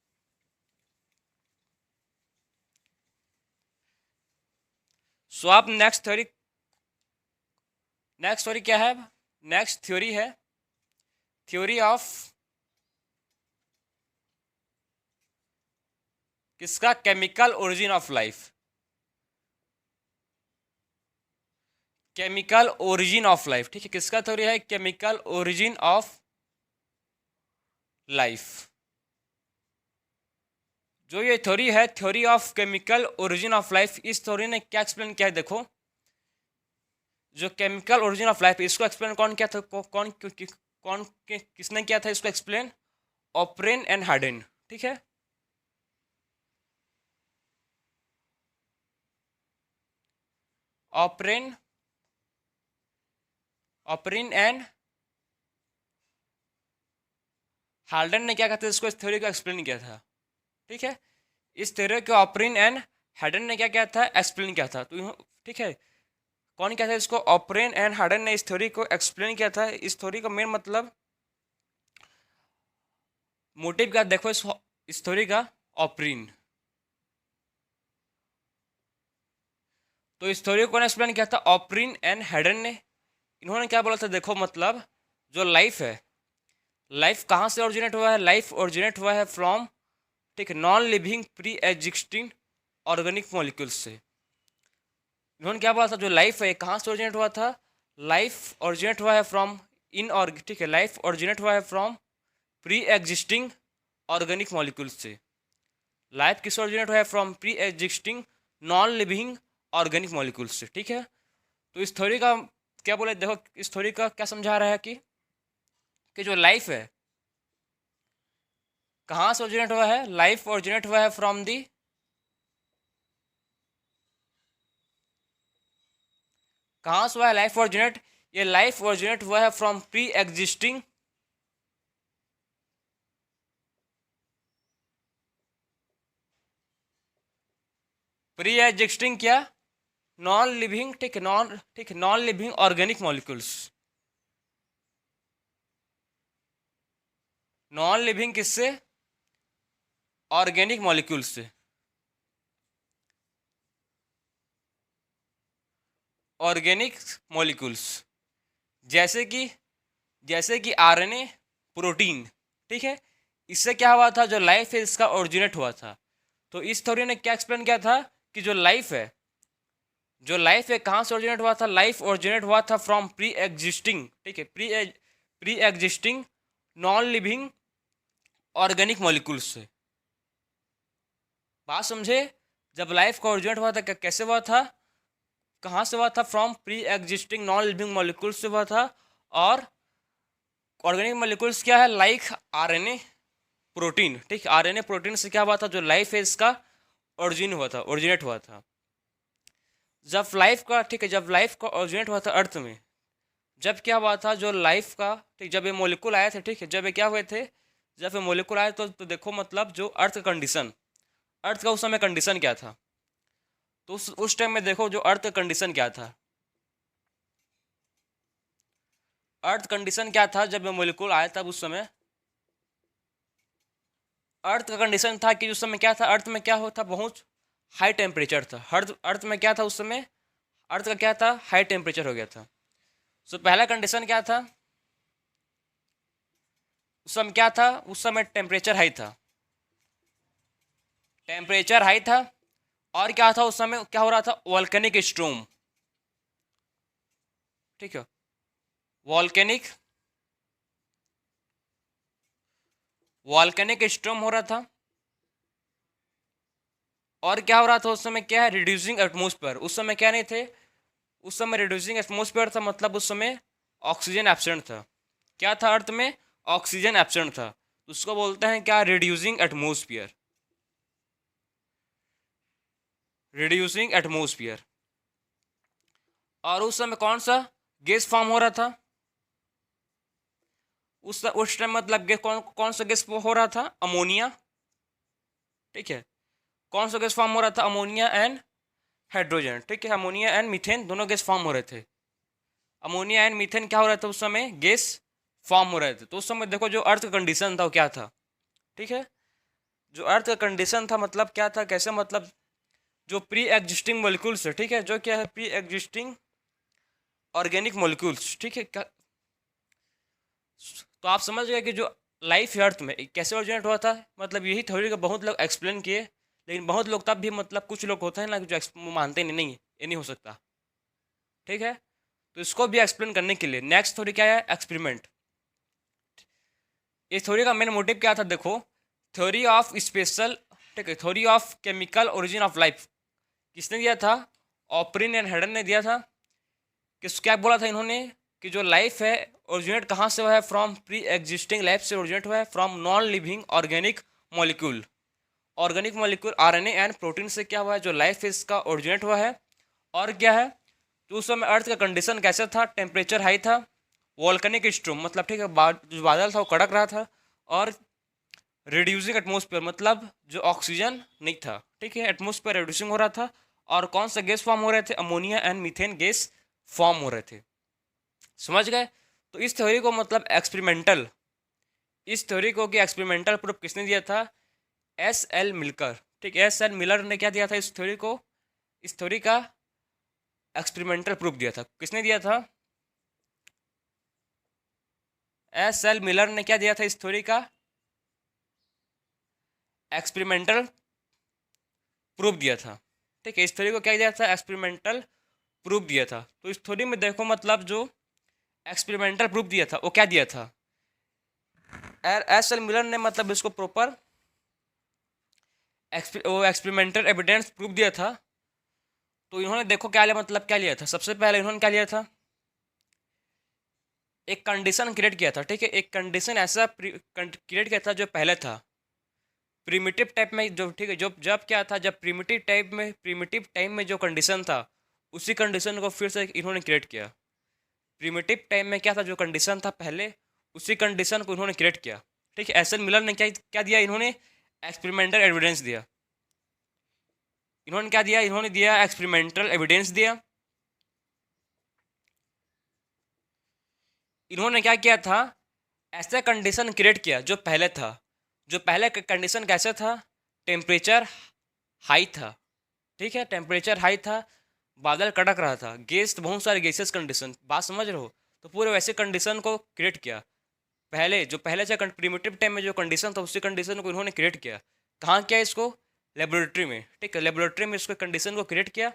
सो आप नेक्स्ट थ्योरी क्या है, नेक्स्ट थ्योरी है थ्योरी ऑफ किसका, chemical origin of life. Chemical origin of life, ठीक है, किसका थ्योरी है, केमिकल ओरिजिन ऑफ लाइफ। जो ये थ्योरी है, theory of chemical origin of life, इस थ्योरी ने क्या एक्सप्लेन किया है, देखो जो केमिकल ओरिजिन ऑफ लाइफ, इसको एक्सप्लेन कौन किया था, किसने किया था इसको एक्सप्लेन, ओप्रेन एंड हार्डन। ठीक है, ओप्रेन ओप्रेन एंड हार्डन ने क्या कहते हैं, इसको, इस थ्योरी को एक्सप्लेन किया था। ठीक है, इस थ्योरी को ओप्रेन एंड हार्डन ने क्या किया था, एक्सप्लेन किया था। तो ठीक है, कौन क्या था इसको, ओप्रेन एंड हार्डन ने इस थ्योरी को एक्सप्लेन किया था। इस थ्योरी का मेन मतलब, मोटिव क्या देखो, इस थ्योरी का, ओप्रेन। तो इस थ्योरी को एक्सप्लेन किया था ओप्रेन एंड हार्डन ने। इन्होंने क्या बोला था, देखो मतलब जो लाइफ है, लाइफ कहाँ से ओरिजिनेट हुआ है, लाइफ ओरिजिनेट हुआ है फ्रॉम, ठीक है, non living pre existing organic molecules से। इन्होंने क्या बोला था, जो लाइफ है कहाँ से ओरिजिनेट हुआ था, लाइफ ओरिजिनेट हुआ है फ्रॉम ठीक है, लाइफ ओरिजिनेट हुआ है from pre existing organic molecules से। लाइफ किस ओरिजिनेट हुआ है, from pre existing non living organic molecules से। ठीक है, तो इस थ्योरी का क्या बोले, देखो इस थ्योरी का क्या समझा रहा है कि जो लाइफ है, कहाँ से ओरिजिनेट हुआ है? लाइफ ओरिजिनेट हुआ है फ्रॉम दी, कहाँ से हुआ है लाइफ ओरिजिनेट? ये लाइफ ओरिजिनेट हुआ है from pre existing, pre existing क्या? नॉन लिविंग, ठीक है, non living organic molecules. Non living किससे? ऑर्गेनिक मॉलिक्यूल्स से। ऑर्गेनिक मॉलिक्यूल्स, जैसे कि आरएनए, प्रोटीन, ठीक है। इससे क्या हुआ था? जो लाइफ है इसका ओरिजिनेट हुआ था। तो इस थ्योरी ने क्या एक्सप्लेन किया था कि जो लाइफ है कहाँ से ओरिजिनेट हुआ था? लाइफ ओरिजिनेट हुआ था फ्रॉम प्री एग्जिस्टिंग, ठीक है, pre existing non living organic molecules से। बात समझे? जब लाइफ का ओरिजिनेट हुआ था कैसे हुआ था? कहाँ से हुआ था? From pre existing non living molecules से हुआ था। और ऑर्गेनिक मॉलिक्यूल्स क्या है? लाइक आरएनए, प्रोटीन, ठीक, आरएनए प्रोटीन से क्या हुआ था? जो लाइफ है इसका ओरिजिनेट हुआ था। जब लाइफ का, ठीक है, जब लाइफ का ओरिजिनेट हुआ था अर्थ में, जब क्या हुआ था? जो लाइफ का, ठीक, जब ये मोलिकुल आए थे, ठीक है, जब ये क्या हुए थे? जब ये मोलिकुल आए तो देखो मतलब जो अर्थ कंडीशन, अर्थ का उस समय कंडीशन क्या था? तो उस टाइम में देखो जो अर्थ का कंडीशन क्या था? अर्थ कंडीशन क्या था जब ये मोलिकुल आया तब उस समय? अर्थ का कंडीशन था कि उस समय क्या था? अर्थ में क्या होता? बहुत हाई टेम्परेचर था। अर्थ में क्या था उस समय? अर्थ का क्या था? हाई टेम्परेचर हो गया था। सो पहला कंडीशन क्या था? उस समय क्या था? उस समय टेम्परेचर हाई था, टेम्परेचर हाई था। और क्या था उस समय? क्या हो रहा था? वॉल्केनिक स्टॉर्म, ठीक है, वॉल्केनिक वॉल्केनिक स्टॉर्म हो रहा था। और क्या हो रहा था उस समय? क्या है? Reducing atmosphere. उस समय क्या नहीं थे? उस समय रिड्यूसिंग एटमोस्फेयर था, मतलब उस समय ऑक्सीजन एब्सेंट था। क्या था अर्थ में? ऑक्सीजन एब्सेंट था। उसको बोलते हैं क्या? Reducing atmosphere, reducing atmosphere. और उस समय कौन सा गैस फॉर्म हो रहा था? उस टाइम मतलब कौन कौन सा गैस हो रहा था? अमोनिया, ठीक है। कौन सा गैस फॉर्म हो रहा था? अमोनिया एंड हाइड्रोजन, ठीक है, अमोनिया एंड मीथेन दोनों गैस फॉर्म हो रहे थे। अमोनिया एंड मीथेन क्या हो रहा था उस समय? गैस फॉर्म हो रहे थे। तो उस समय देखो जो अर्थ का कंडीशन था वो क्या था, ठीक है। जो अर्थ का कंडीशन था मतलब क्या था? कैसे मतलब जो प्री एग्जिस्टिंग मोलिक्यूल्स है, ठीक है, जो क्या है? प्री एग्जिस्टिंग ऑर्गेनिक मोलिक्यूल्स, ठीक है। तो आप समझ गए कि जो लाइफ है अर्थ में कैसे ओरिजिनेट हुआ था। मतलब यही थ्योरी का बहुत लोग एक्सप्लेन किए, लेकिन बहुत लोग तब भी मतलब कुछ लोग होते हैं ना जो मानते नहीं, ये नहीं हो सकता, ठीक है। तो इसको भी एक्सप्लेन करने के लिए नेक्स्ट थ्योरी क्या है? एक्सपेरिमेंट। इस थ्योरी का मेन मोटिव क्या था? देखो, थ्योरी ऑफ स्पेशल, ठीक है, theory of chemical origin of life किसने दिया था? ऑपरिन एंड हेडन ने दिया था। क्या बोला था इन्होंने? कि जो लाइफ है ओरिजिनेट कहाँ से हुआ है? फ्रॉम प्री एग्जिस्टिंग लाइफ से ओरिजिनेट हुआ है, from non living organic molecule. Organic molecule RNA and protein से क्या हुआ है? जो लाइफ है इसका ओरिजिनेट हुआ है। और क्या है? तो उस समय अर्थ का कंडीशन कैसा था? टेम्परेचर हाई था, वॉल्केनिक स्टॉर्म मतलब, ठीक है, जो बादल था वो कड़क रहा था। और रिड्यूसिंग एटमोस्फेयर मतलब जो ऑक्सीजन नहीं था, ठीक है, एटमोस्फेयर रिड्यूसिंग हो रहा था। और कौन सा गैस फॉर्म हो रहे थे? Ammonia and methane gas form हो रहे थे। समझ गए? तो इस थ्योरी को मतलब एक्सपेरिमेंटल, इस थ्योरी को कि एक्सपेरिमेंटल प्रूफ किसने दिया था? एस एल मिलकर, ठीक है, एस एल मिलर ने क्या दिया था इस थ्योरी को? इस थ्योरी का एक्सपेरिमेंटल प्रूफ दिया था। किसने दिया था? एस एल मिलर ने क्या दिया था इस थ्योरी का? एक्सपेरिमेंटल प्रूफ दिया था, ठीक है। इस थ्योरी को क्या दिया था? एक्सपेरिमेंटल प्रूफ दिया था। तो इस थ्योरी में देखो मतलब जो एक्सपेरिमेंटल प्रूफ दिया था वो क्या दिया था? एस एल मिलर ने मतलब इसको प्रॉपर एक्सपेरिमेंटल एविडेंस प्रूफ दिया था। तो इन्होंने देखो क्या लिया, मतलब क्या लिया था? सबसे पहले इन्होंने क्या लिया था? एक कंडीशन क्रिएट किया था, ठीक है, एक कंडीशन ऐसा क्रिएट किया था जो पहले था, प्रिमिटिव टाइप में जो, ठीक है, जो जब क्या था, जब प्रिमिटिव टाइम में जो कंडीशन था उसी कंडीशन को फिर से इन्होंने क्रिएट किया। प्रिमिटिव टाइम में क्या था, जो कंडीशन था पहले, उसी कंडीशन को इन्होंने क्रिएट किया। ठीक है, एस एल मिलर ने क्या क्या दिया, इन्होंने एक्सपेरिमेंटल एविडेंस दिया। इन्होंने क्या दिया, इन्होंने दिया एक्सपेरिमेंटल एविडेंस दिया। इन्होंने क्या किया था, ऐसा कंडीशन क्रिएट किया जो पहले था। जो पहले कंडीशन कैसे था, टेम्परेचर हाई था। ठीक है, टेम्परेचर हाई था, बादल कड़क रहा था, गैस, बहुत सारे गैसेस कंडीशन, बात समझ रहे हो। तो पूरे वैसे कंडीशन को क्रिएट किया। पहले से प्रिमिटिव टाइम में जो कंडीशन था उसी कंडीशन को इन्होंने क्रिएट किया। कहाँ किया इसको, लेबोरेटरी में। ठीक है, लेबोरेटरी में इसको कंडीशन को क्रिएट किया।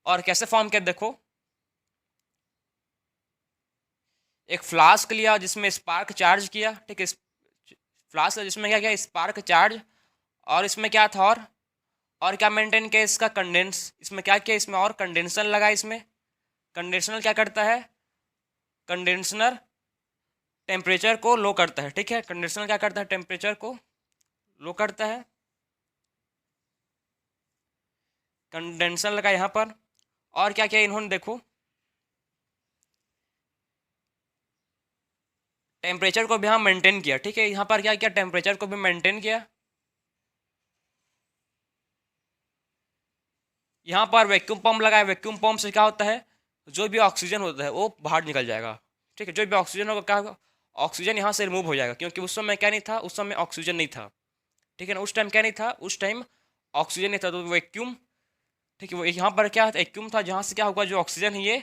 और कैसे फॉर्म किया, देखो, एक फ्लास्क लिया जिसमें स्पार्क चार्ज किया। ठीक है, फ्लास्क जिसमें क्या किया, स्पार्क चार्ज। और इसमें क्या था, और क्या मेंटेन किया, इसका कंडेंस, इसमें क्या किया, इसमें और कंडेंसर लगा। इसमें कंडेंसर क्या करता है, कंडेंसर टेम्परेचर को लो करता है। ठीक है, कंडेंसर क्या करता है, टेम्परेचर को लो करता है। कंडेंसर लगा यहाँ पर। और क्या किया इन्होंने, देखो, टेम्परेचर को भी यहाँ मेंटेन किया। ठीक है, यहाँ पर क्या किया, टेम्परेचर को भी मेंटेन किया। यहाँ पर वैक्यूम पंप लगाया। वैक्यूम पंप से क्या होता है, जो भी ऑक्सीजन होता है वो बाहर निकल जाएगा। ठीक है, जो भी ऑक्सीजन होगा, क्या होगा, ऑक्सीजन यहाँ से रिमूव हो जाएगा, क्योंकि उस समय क्या नहीं था, उस समय ऑक्सीजन नहीं था। ठीक है ना, उस टाइम क्या नहीं था, उस टाइम ऑक्सीजन नहीं था, तो वैक्यूम, ठीक है, वो यहाँ पर क्या वैक्यूम था, जहाँ से क्या होगा, जो ऑक्सीजन है ये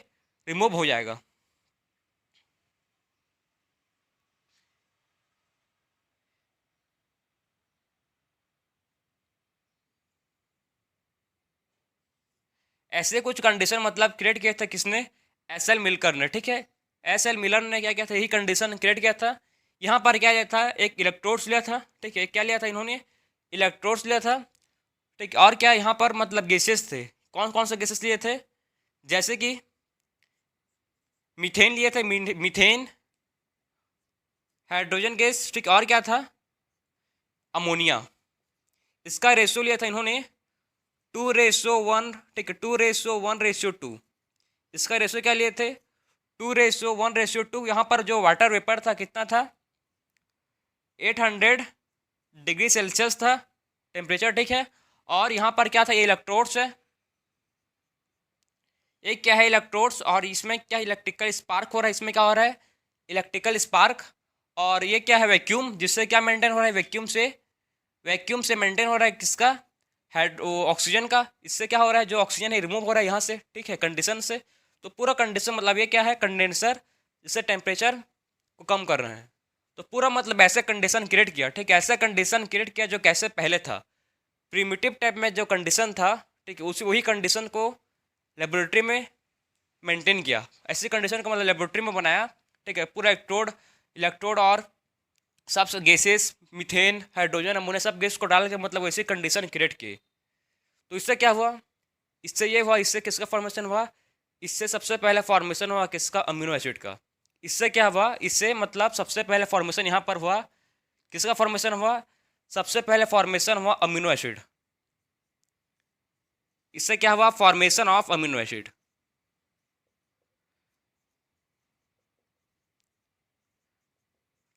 रिमूव हो जाएगा। ऐसे कुछ कंडीशन मतलब क्रिएट किया था किसने, एस एल मिलकर ने। ठीक है, एस एल मिलर ने क्या किया था, यही कंडीशन क्रिएट किया था। यहाँ पर क्या लिया था, एक इलेक्ट्रोड्स लिया था। ठीक है, क्या लिया था इन्होंने, इलेक्ट्रोड्स लिया था। ठीक है, और क्या यहाँ पर मतलब गैसेस थे, कौन कौन से गैसेस लिए थे, जैसे कि मीथेन लिए थे, मीथेन, हाइड्रोजन गैस। ठीक, और क्या था, अमोनिया। इसका रेशियो लिया था इन्होंने 2:1। ठीक है, 2:1:2। इसका रेशियो क्या लिए थे, 2:1:2। यहाँ पर जो वाटर वेपर था कितना था, 800 डिग्री सेल्सियस था टेम्परेचर। ठीक है, और यहाँ पर क्या था, ये इलेक्ट्रोड्स है। एक क्या है, इलेक्ट्रोड्स, और इसमें क्या इलेक्ट्रिकल स्पार्क हो रहा है, इसमें क्या हो रहा है, इलेक्ट्रिकल स्पार्क। और ये क्या है, वैक्यूम, जिससे क्या मेंटेन हो रहा है, वैक्यूम से मेंटेन हो रहा है किसका, ऑक्सीजन का। इससे क्या हो रहा है, जो ऑक्सीजन है रिमूव हो रहा है यहाँ से। ठीक है, कंडीशन से। तो पूरा कंडीशन मतलब ये क्या है, कंडेंसर, जिससे टेम्परेचर को कम कर रहे हैं। तो पूरा मतलब ऐसे कंडीशन क्रिएट किया। ठीक है, ऐसा कंडीशन क्रिएट किया जो कैसे पहले था, प्रीमिटिव टाइप में जो कंडीशन था। ठीक है, उसी वही कंडीशन को लेबोरेटरी में मेंटेन किया। ऐसी कंडीशन को मतलब लेबोरेटरी में बनाया। ठीक है, पूरा इलेक्ट्रोड और सब गैसेस, मीथेन, हाइड्रोजन, अमोनिया, सब गैस को डाल के मतलब वैसी कंडीशन क्रिएट की। तो इससे क्या हुआ, इससे ये हुआ, इससे किसका फॉर्मेशन हुआ, इससे सबसे पहले फॉर्मेशन हुआ किसका, अमीनो एसिड का। इससे क्या हुआ, इससे मतलब सबसे पहले फॉर्मेशन यहाँ पर हुआ, किसका फॉर्मेशन हुआ, सबसे पहले फॉर्मेशन हुआ अमीनो एसिड। इससे क्या हुआ, फॉर्मेशन ऑफ अमीनो एसिड।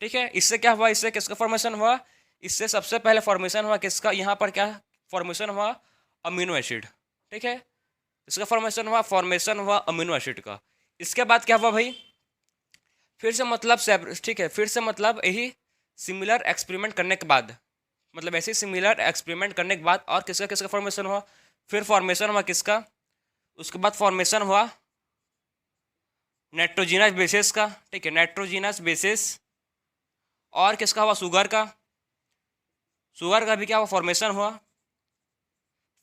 ठीक है, इससे क्या हुआ, इससे किसका फॉर्मेशन हुआ, इससे सबसे पहले फॉर्मेशन हुआ किसका, यहाँ पर क्या फॉर्मेशन हुआ, अमीनो एसिड। ठीक है, इसका फॉर्मेशन हुआ अमीनो एसिड का। इसके बाद क्या हुआ भाई, फिर से मतलब ठीक है, फिर से मतलब यही सिमिलर एक्सपेरिमेंट करने के बाद, मतलब ऐसे सिमिलर एक्सपेरिमेंट करने के बाद, और किसका किसका फॉर्मेशन हुआ, फिर फॉर्मेशन हुआ किसका, उसके बाद फॉर्मेशन हुआ नाइट्रोजिनस बेसिस का। ठीक है, नाइट्रोजिनस बेसिस। और किसका हुआ, शुगर का भी क्या हुआ, फॉर्मेशन हुआ।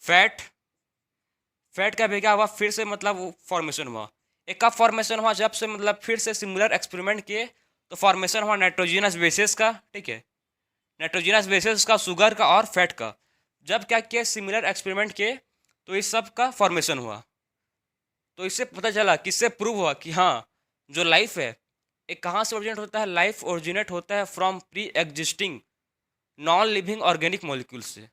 फैट का भी क्या हुआ, फिर से मतलब फॉर्मेशन हुआ। एक कब फॉर्मेशन हुआ, जब से मतलब फिर से सिमिलर एक्सपेरिमेंट किए तो फॉर्मेशन हुआ नाइट्रोजिनस बेसिस का। ठीक है, नाइट्रोजिनस बेसिस का, शुगर का और फैट का। जब क्या किए, सिमिलर एक्सपेरिमेंट किए तो इस सब का फॉर्मेशन हुआ। तो इससे पता चला, किससे प्रूव हुआ कि हाँ, जो लाइफ है एक कहाँ से ओरिजिनेट होता है, लाइफ ओरिजिनेट होता है from pre existing non living organic molecule से।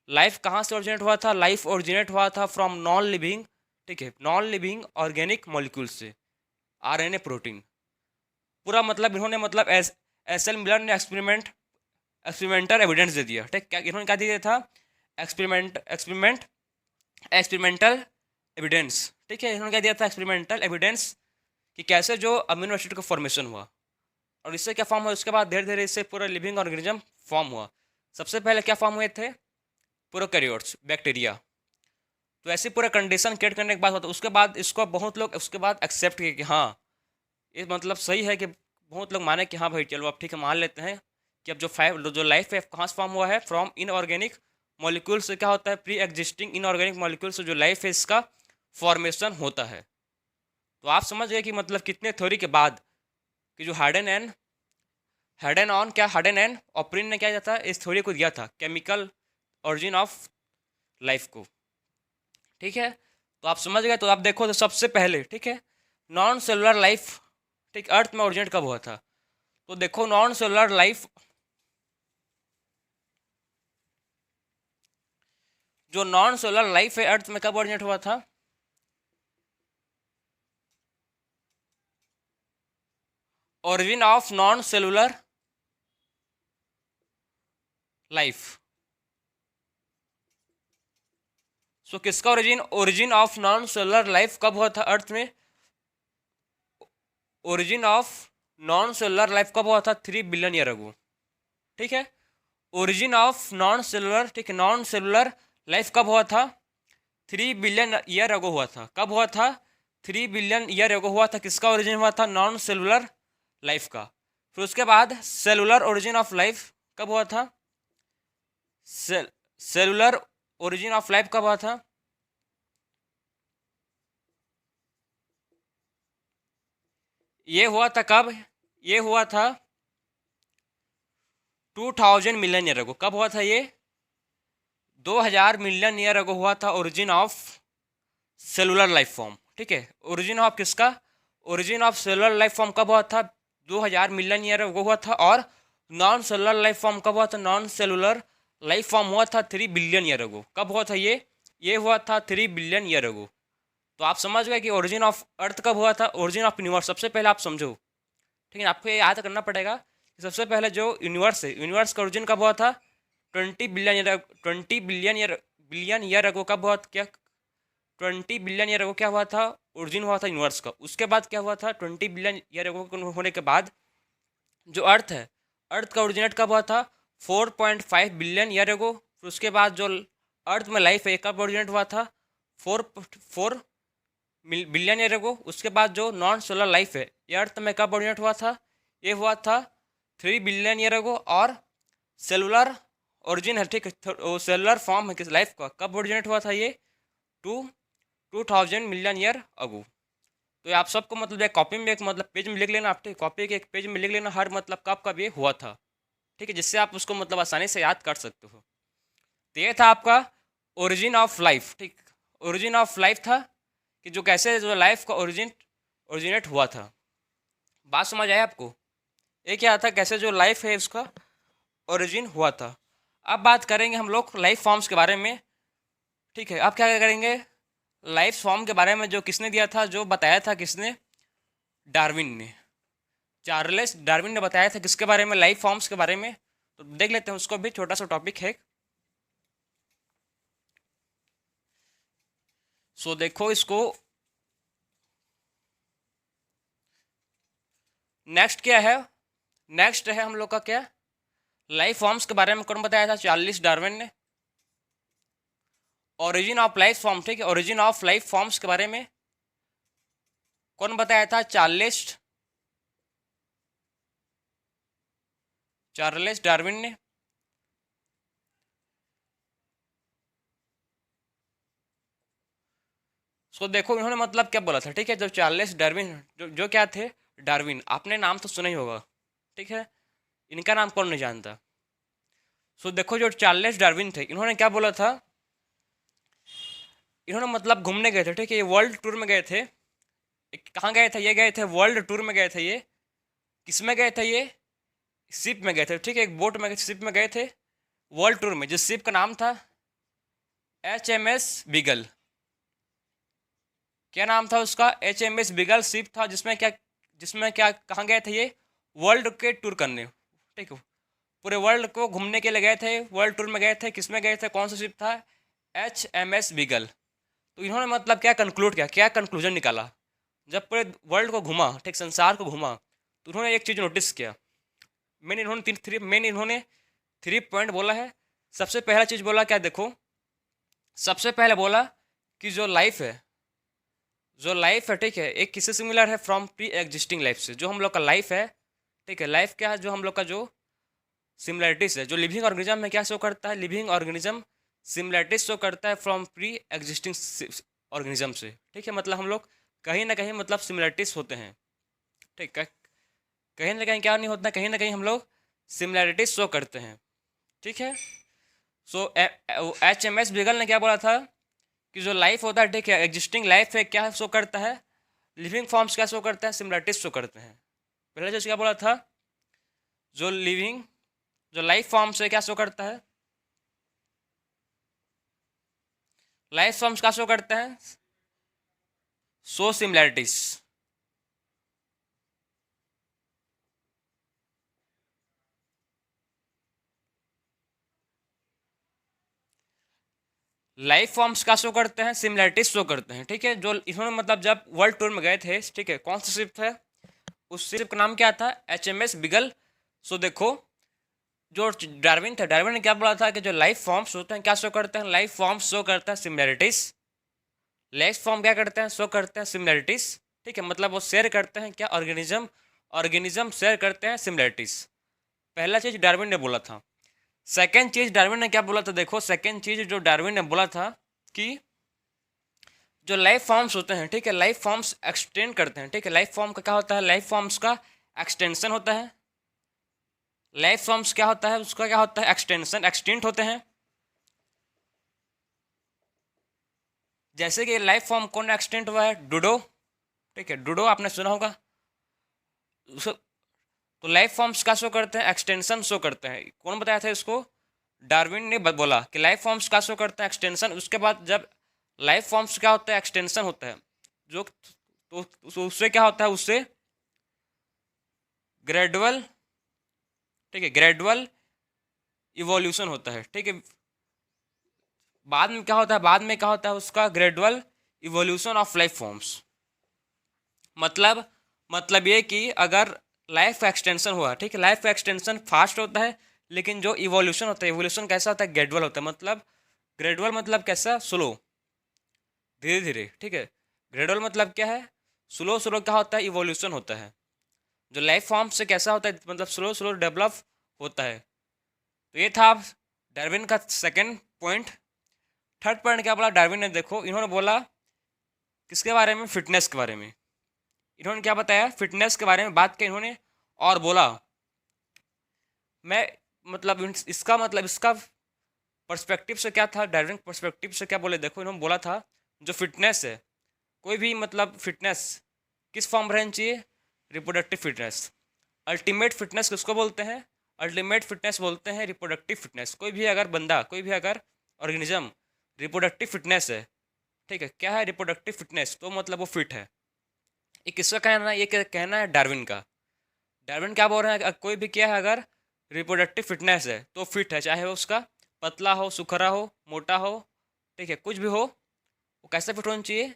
लाइफ कहाँ से ओरिजिनेट हुआ था? लाइफ ओरिजिनेट हुआ था फ्रॉम नॉन लिविंग, ठीक है, नॉन लिविंग ऑर्गेनिक मॉलिक्यूल से, आरएनए प्रोटीन। पूरा मतलब इन्होंने मतलब एस एल मिलर ने एक्सपेरिमेंटल एविडेंस दे दिया, ठीक। क्या इन्होंने क्या दिया था? एक्सपेरिमेंटल एविडेंस, ठीक है। इन्होंने क्या दिया था? एक्सपेरिमेंटल एविडेंस कि कैसे जो अमीनो एसिड का फॉर्मेशन हुआ और इससे क्या फॉर्म हुआ। उसके बाद धीरे धीरे इससे पूरा लिविंग ऑर्गेनिज्म फॉर्म हुआ। सबसे पहले क्या फॉर्म हुए थे? Prokaryotes, bacteria. तो ऐसी पूरा कंडीशन क्रिएट करने के बाद होता, उसके बाद इसको बहुत लोग उसके बाद एक्सेप्ट किए कि हाँ ये मतलब सही है, कि बहुत लोग माने कि हाँ भाई चलो अब ठीक है मान लेते हैं कि अब जो लाइफ है कहाँ से फॉर्म हुआ है? फ्रॉम इनऑर्गेनिक मॉलिक्यूल से। क्या होता है? प्री एग्जिस्टिंग इनऑर्गेनिक मॉलिक्यूल से जो लाइफ है इसका फॉर्मेशन होता है। तो आप समझ गए कि मतलब कितने थ्योरी के बाद कि जो हार्डन एंड ऑपरिन ने क्या किया था? इस थ्योरी को दिया था, केमिकल ओरिजिन ऑफ लाइफ को, ठीक है। तो आप समझ गए। तो आप देखो तो सबसे पहले, ठीक है, नॉन सेलुलर लाइफ, ठीक, अर्थ में ओरिजिनेट कब हुआ था? तो देखो नॉन सेलुलर लाइफ, जो नॉन सेलुलर लाइफ है अर्थ में कब ओरिजिनेट हुआ था? Origin of non cellular life. So किसका origin of non cellular life कब हुआ था अर्थ में? Origin of non cellular life कब हुआ था? 3 बिलियन ईयर अगो, ठीक है। ओरिजिन ऑफ नॉन सेलुलर, ठीक है, नॉन सेलुलर लाइफ कब हुआ था? 3 बिलियन ईयर अगो हुआ था। कब हुआ था? 3 बिलियन ईयर अगो हुआ था। किसका ओरिजिन हुआ था? नॉन सेलुलर लाइफ का। फिर उसके बाद सेलुलर ओरिजिन ऑफ लाइफ कब हुआ था? सेलुलर ओरिजिन ऑफ लाइफ कब हुआ था? ये हुआ था कब? ये हुआ था 2000 मिलियन ईयर अगो। कब हुआ था ये? 2000 मिलियन ईयर अगो हुआ था origin of cellular life form, ठीक है। ओरिजिन ऑफ किसका? Origin of cellular life form कब हुआ था? 2000 मिलियन ईयर अगो हुआ था। और नॉन सेलुलर लाइफ फॉर्म कब हुआ था? नॉन सेलुलर लाइफ फॉर्म हुआ था 3 बिलियन ईयर अगो। कब हुआ था ये हुआ था 3 बिलियन ईयर अगो। तो आप समझ गए कि ओरिजिन ऑफ अर्थ कब हुआ था? ओरिजिन ऑफ यूनिवर्स सबसे पहले आप समझो, ठीक है। आपको ये याद करना पड़ेगा कि सबसे पहले जो यूनिवर्स है, यूनिवर्स का ओरिजिन कब हुआ था? 20 बिलियन ईयर अगो। कब हुआ? क्या 20 बिलियन ईयर अगो क्या हुआ था? ओरिजिन हुआ था यूनिवर्स का। उसके बाद क्या हुआ था? 20 बिलियन ईयर अगो होने के बाद जो अर्थ है, अर्थ का ओरिजिनेट कब हुआ था? 4.5 बिलियन ईयर अगो। फिर उसके बाद जो अर्थ में लाइफ है कब ओरिजिनेट हुआ था? 4 बिलियन ईयर अगो। उसके बाद जो नॉन सोलर लाइफ है ये अर्थ में कब ओरिजिनेट हुआ था? ये हुआ था 3 बिलियन ईयर अगो। और सेलुलर ओरिजिन है, ठीक है, सेलुलर फॉर्म है किस लाइफ का, कब ओरिजिनेट हुआ था? ये 2000 मिलियन ईयर अगो। तो ये आप सबको मतलब एक कॉपी में, एक मतलब पेज में लिख लेना आप, ठीक, कॉपी के एक पेज में लिख लेना हर मतलब कब ये हुआ था, ठीक है, जिससे आप उसको मतलब आसानी से याद कर सकते हो। तो ये था आपका ओरिजिन ऑफ लाइफ, ठीक। ओरिजिन ऑफ लाइफ था कि जो कैसे जो लाइफ का ओरिजिनेट हुआ था। बात समझ आया आपको? ये क्या था? कैसे जो लाइफ है उसका ओरिजिन हुआ था। अब बात करेंगे हम लोग लाइफ फॉर्म्स के बारे में, ठीक है। अब क्या करेंगे? लाइफ फॉर्म के बारे में जो किसने दिया था, जो बताया था किसने? डार्विन ने, चार्ल्स डार्विन ने बताया था किसके बारे में? लाइफ फॉर्म्स के बारे में। तो देख लेते हैं उसको भी, छोटा सा टॉपिक है। सो देखो इसको, नेक्स्ट क्या है? नेक्स्ट है हम लोग का क्या? लाइफ फॉर्म्स के बारे में कौन बताया था? चार्ल्स डार्विन ने। ओरिजिन ऑफ लाइफ फॉर्म, ठीक है, ओरिजिन ऑफ लाइफ फॉर्म्स के बारे में कौन बताया था? चार्ल्स डार्विन ने। सो देखो इन्होंने मतलब क्या बोला था, ठीक है, जब चार्ल्स डार्विन, जो क्या थे? डार्विन, आपने नाम तो सुना ही होगा, ठीक है, इनका नाम कौन नहीं जानता। सो देखो जो चार्ल्स डार्विन थे, इन्होंने क्या बोला था? इन्होंने मतलब घूमने गए थे, ठीक है, ये वर्ल्ड टूर में गए थे। कहाँ गए थे? ये गए थे वर्ल्ड टूर में गए थे। ये किस में गए थे? ये शिप में गए थे, ठीक है, एक बोट में, शिप में गए थे। वर्ल्ड टूर में जिस शिप का नाम था HMS बिगल। क्या नाम था उसका? HMS बिगल शिप था, जिसमें क्या कहाँ गए थे ये? वर्ल्ड के टूर करने, ठीक है, पूरे वर्ल्ड को घूमने के लिए गए थे, वर्ल्ड टूर में गए थे। किसमें गए थे? कौन सा शिप था? HMS बिगल। तो इन्होंने मतलब क्या कंक्लूड किया, क्या कंक्लूजन निकाला? जब पूरे वर्ल्ड को घुमा, ठीक, संसार को घुमा, तो उन्होंने एक चीज़ नोटिस किया। इन्होंने 3 पॉइंट बोला है। सबसे पहला चीज़ बोला क्या? देखो, सबसे पहले बोला कि जो लाइफ है, ठीक है, एक किससे सिमिलर है? फ्रॉम प्री एग्जिस्टिंग लाइफ से। जो हम लोग का लाइफ है, ठीक है, लाइफ क्या है? जो हम लोग का जो सिमिलरिटीज है, जो लिविंग ऑर्गेनिज्म में क्या शो करता है? लिविंग ऑर्गेनिज्म सिमिलरिटीज शो करता है फ्रॉम प्री एग्जिस्टिंग ऑर्गेनिज्म से, ठीक है। मतलब हम लोग कहीं ना कहीं मतलब सिमिलरिटीज होते हैं, ठीक है। कहीं ना कहीं क्या नहीं होता, कहीं ना कहीं हम लोग सिमिलरिटीज शो करते हैं, ठीक है। सो HMS बिगल ने क्या बोला था कि जो लाइफ होता है, ठीक है, एग्जिस्टिंग लाइफ है, क्या शो करता है? लिविंग फॉर्म्स क्या शो करता है? सिमिलरिटीज शो करते हैं। पहला चीज क्या बोला था? जो लिविंग जो लाइफ फॉर्म्स है, क्या शो करता है? लाइफ फॉर्म्स क्या शो करते हैं? सो सिमिलरिटीज। लाइफ फॉर्म्स का शो करते हैं, सिमिलरिटीज शो करते हैं, ठीक है। जो इन्होंने मतलब जब वर्ल्ड टूर में गए थे, ठीक है, कौन सा शिप था? उस शिप का नाम क्या था? HMS बिगल। सो देखो, जो डार्विन था, डार्विन ने क्या बोला था कि जो लाइफ फॉर्म्स होते हैं क्या शो करते हैं? लाइफ फॉर्म्स शो करता है सिमिलरिटीज। लाइफ फॉर्म क्या करते हैं? शो करते हैं सिमिलरिटीज, ठीक है। मतलब वो शेयर करते हैं क्या? ऑर्गेनिज्म शेयर करते हैं सिमिलरिटीज। पहला चीज डार्विन ने बोला था। सेकेंड चीज डार्विन ने क्या बोला था? देखो, सेकेंड चीज जो डार्विन ने बोला था कि जो लाइफ फॉर्म्स होते हैं, ठीक है, लाइफ फॉर्म्स एक्सटेंड करते हैं, ठीक है। लाइफ फॉर्म का क्या होता है? लाइफ फॉर्म्स का एक्सटेंशन होता है। लाइफ फॉर्म्स क्या होता है? उसका क्या होता है? एक्सटेंशन, एक्सटेंट होते हैं। जैसे कि लाइफ फॉर्म कौन एक्सटेंट हुआ है? डूडो, ठीक है, डूडो आपने सुना होगा। तो लाइफ फॉर्म्स क्या शो करते हैं? एक्सटेंशन शो करते हैं। कौन बताया था इसको? डार्विन ने बोला कि लाइफ फॉर्म्स क्या शो करता है? एक्सटेंशन। उसके बाद जब लाइफ फॉर्म्स क्या होता है? एक्सटेंशन होता है। जो तो उससे क्या होता है? उससे ग्रेजुअल, ठीक है, ग्रेजुअल इवोल्यूशन होता है, ठीक है। बाद में क्या होता है? बाद में क्या होता है? उसका gradual evolution of life forms. मतलब मतलब ये कि अगर लाइफ का एक्सटेंशन हुआ, ठीक है, लाइफ का एक्सटेंशन फास्ट होता है, लेकिन जो इवोल्यूशन होता है, इवोल्यूशन कैसा होता है? ग्रेजुअल होता है। मतलब ग्रेजुअल मतलब कैसा? स्लो, धीरे धीरे, ठीक है। ग्रेजुअल मतलब क्या है? स्लो स्लो क्या होता है? इवोल्यूशन होता है। जो लाइफ फॉर्म से कैसा होता है? मतलब स्लो स्लो डेवलप होता है। तो ये था डार्विन का सेकेंड पॉइंट। थर्ड पॉइंट क्या बोला डार्विन ने? देखो, इन्होंने बोला किसके बारे में? फिटनेस के बारे में। इन्होंने क्या बताया? फिटनेस के बारे में बात की इन्होंने, और बोला मैं मतलब इसका पर्सपेक्टिव से क्या था? डार्विन पर्सपेक्टिव से क्या बोले? देखो, इन्होंने बोला था जो फिटनेस है, कोई भी मतलब फिटनेस किस फॉर्म रहनी चाहिए? Reproductive fitness. अल्टीमेट फिटनेस किसको बोलते हैं? अल्टीमेट फिटनेस बोलते हैं रिप्रोडक्टिव फिटनेस। कोई भी अगर ऑर्गेनिज्म रिप्रोडक्टिव फिटनेस है, ठीक है, क्या है रिप्रोडक्टिव फिटनेस? तो मतलब वो फिट है। ये किसका कहना है? ये कहना है डार्विन का। डार्विन क्या बोल रहे हैं? कोई भी क्या है, अगर रिप्रोडक्टिव फिटनेस है तो फिट है, चाहे वो उसका पतला हो, सुखरा हो, मोटा हो, ठीक है, कुछ भी हो, वो कैसे फिट होना चाहिए?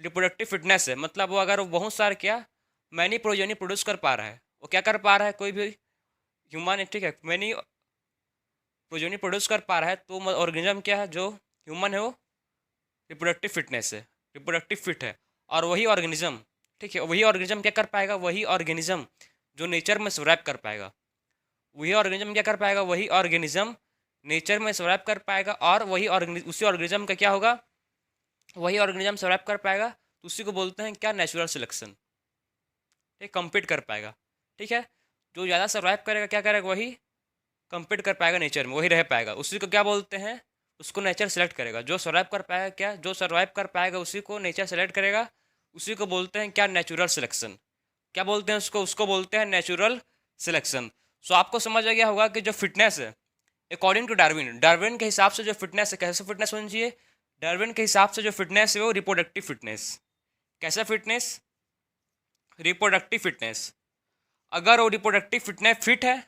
रिप्रोडक्टिव फिटनेस है। मतलब वो अगर वो बहुत सारे क्या मैनी प्रोजेनी प्रोड्यूस कर पा रहा है, वो क्या कर पा रहा है? कोई भी ह्यूमन है, ठीक है, मैनी प्रोजेनी प्रोड्यूस कर पा रहा है, तो ऑर्गेनिज्म क्या है? जो ह्यूमन है वो रिप्रोडक्टिव फिटनेस है, रिप्रोडक्टिव फिट है। और वही ऑर्गेनिज्म, ठीक है, वही ऑर्गेनिज्म क्या कर पाएगा? वही ऑर्गेनिज्म जो नेचर में सर्वाइव कर पाएगा। वही ऑर्गेनिज्म क्या कर पाएगा? वही ऑर्गेनिज्म नेचर में सर्वाइव कर पाएगा। और उसी ऑर्गेनिज्म का क्या होगा? वही ऑर्गेनिज्म सर्वाइव कर पाएगा, तो उसी को बोलते हैं क्या? Natural selection. ठीक, कम्पीट कर पाएगा, ठीक है। जो ज़्यादा सर्वाइव करेगा क्या करेगा? वही कम्पीट कर पाएगा नेचर में, वही रह पाएगा। उसी को क्या बोलते हैं? उसको नेचर सेलेक्ट करेगा। जो सर्वाइव कर पाएगा, क्या जो सर्वाइव कर पाएगा उसी को नेचर सेलेक्ट करेगा। उसी को बोलते हैं क्या? Natural selection. क्या बोलते हैं उसको? उसको बोलते हैं नेचुरल सिलेक्शन। सो आपको समझ आ गया होगा कि जो फिटनेस है, अकॉर्डिंग टू डार्विन, डार्विन के हिसाब से जो फिटनेस है, कैसे फिटनेस होनी चाहिए, डार्विन के हिसाब से जो फिटनेस है वो रिप्रोडक्टिव फिटनेस। कैसा फिटनेस? Reproductive fitness. अगर वो रिप्रोडक्टिव फिटनेस फिट है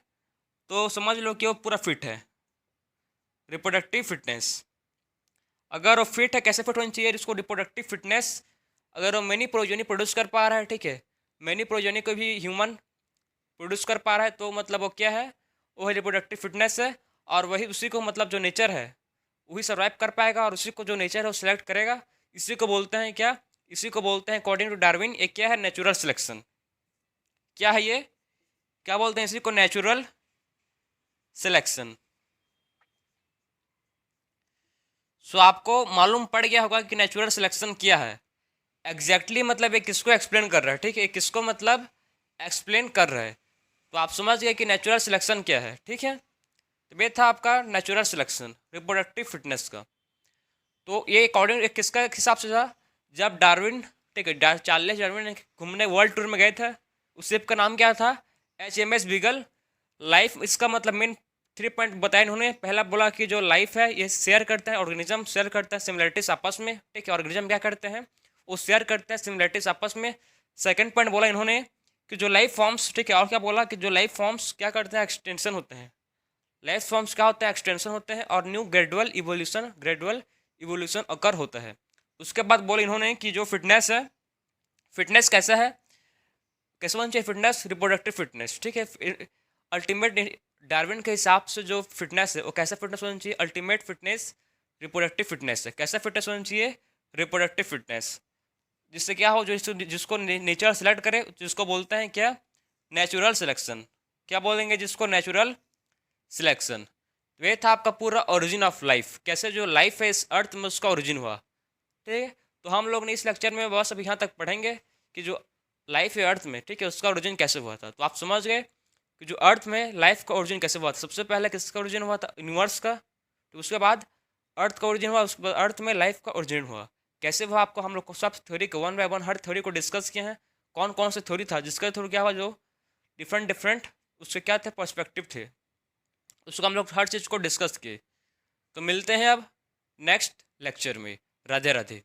तो समझ लो कि वो पूरा फिट है। रिप्रोडक्टिव फिटनेस अगर वो फिट है, कैसे फिट होनी चाहिए इसको? रिप्रोडक्टिव फिटनेस, अगर वो मैनी प्रोजेनी प्रोड्यूस कर पा रहा है, ठीक है, मैनी प्रोजेनी को भी ह्यूमन प्रोड्यूस कर पा रहा है, तो मतलब वो क्या है? वो है रिप्रोडक्टिव फिटनेस है। और वही उसी को मतलब जो नेचर है वही सर्वाइव कर पाएगा, और उसी को जो नेचर है वो सिलेक्ट करेगा। इसी को बोलते हैं क्या? इसी को बोलते हैं अकॉर्डिंग टू डार्विन ये क्या है? Natural selection. क्या है ये? क्या बोलते हैं इसी को? Natural selection. सो आपको मालूम पड़ गया होगा कि नेचुरल सिलेक्शन क्या है। एग्जैक्टली मतलब ये किसको एक्सप्लेन कर रहा है, ठीक है, किसको मतलब एक्सप्लेन कर रहा है। तो आप समझ गए कि नेचुरल सिलेक्शन क्या है, ठीक है। तो ये था आपका नेचुरल सिलेक्शन रिप्रोडक्टिव फिटनेस का। तो ये अकॉर्डिंग किसका हिसाब से था? जब डार्विन, ठीक है, चार्लेस डार्विन घूमने वर्ल्ड टूर में गए थे, उस शिप का नाम क्या था? HMS beagle life. इसका मतलब मेन 3 पॉइंट बताए इन्होंने। पहला बोला कि जो लाइफ है ये शेयर करते हैं, ऑर्गेनिज्म शेयर करता है सिमिलरिटीज आपस में, ठीक है। ऑर्गेनिज्म क्या करते हैं? वो शेयर करते हैं सिमिलरिटीज आपस में। सेकंड पॉइंट बोला इन्होंने कि जो लाइफ फॉर्म्स, ठीक है, और क्या बोला कि जो लाइफ फॉर्म्स क्या करते हैं? एक्सटेंशन होते हैं। लाइफ फॉर्म्स क्या होता है? एक्सटेंशन होते हैं, और न्यू ग्रेजुअल इवोल्यूशन अकर होता है। उसके बाद बोले इन्होंने कि जो फिटनेस है, फिटनेस कैसा है, कैसे होना चाहिए फिटनेस? रिप्रोडक्टिव फिटनेस, ठीक है। अल्टीमेट डार्विन के हिसाब से जो फिटनेस है वो कैसा फिटनेस होना चाहिए? अल्टीमेट फिटनेस रिप्रोडक्टिव फिटनेस है। कैसा फिटनेस होना चाहिए? Reproductive fitness. जिससे क्या हो, जो जिसको नेचर सेलेक्ट करे, जिसको बोलते हैं क्या? Natural selection. क्या बोलेंगे जिसको? Natural selection. तो ये था आपका पूरा ओरिजिन ऑफ लाइफ, कैसे जो लाइफ है इस अर्थ में उसका ओरिजिन हुआ, ठीक है। तो हम लोग ने इस लेक्चर में बस अब यहाँ तक पढ़ेंगे कि जो लाइफ है अर्थ में, ठीक है, उसका ओरिजिन कैसे हुआ था। तो आप समझ गए कि जो अर्थ में लाइफ का ओरिजिन कैसे हुआ था। सबसे पहले किसका ओरिजिन हुआ था? यूनिवर्स का। तो उसके बाद अर्थ का ओरिजिन हुआ, उसके बाद अर्थ में लाइफ का ओरिजिन हुआ। कैसे हुआ? आपको हम लोग को सब थ्योरी को 1 बाय 1 हर थ्योरी को डिस्कस किए हैं। कौन कौन से थ्योरी था जिसका थ्रू क्या हुआ? जो डिफरेंट डिफरेंट उसके क्या थे? पर्सपेक्टिव थे, उसको हम लोग हर चीज़ को डिस्कस किए। तो मिलते हैं अब नेक्स्ट लेक्चर में। राधे राधे।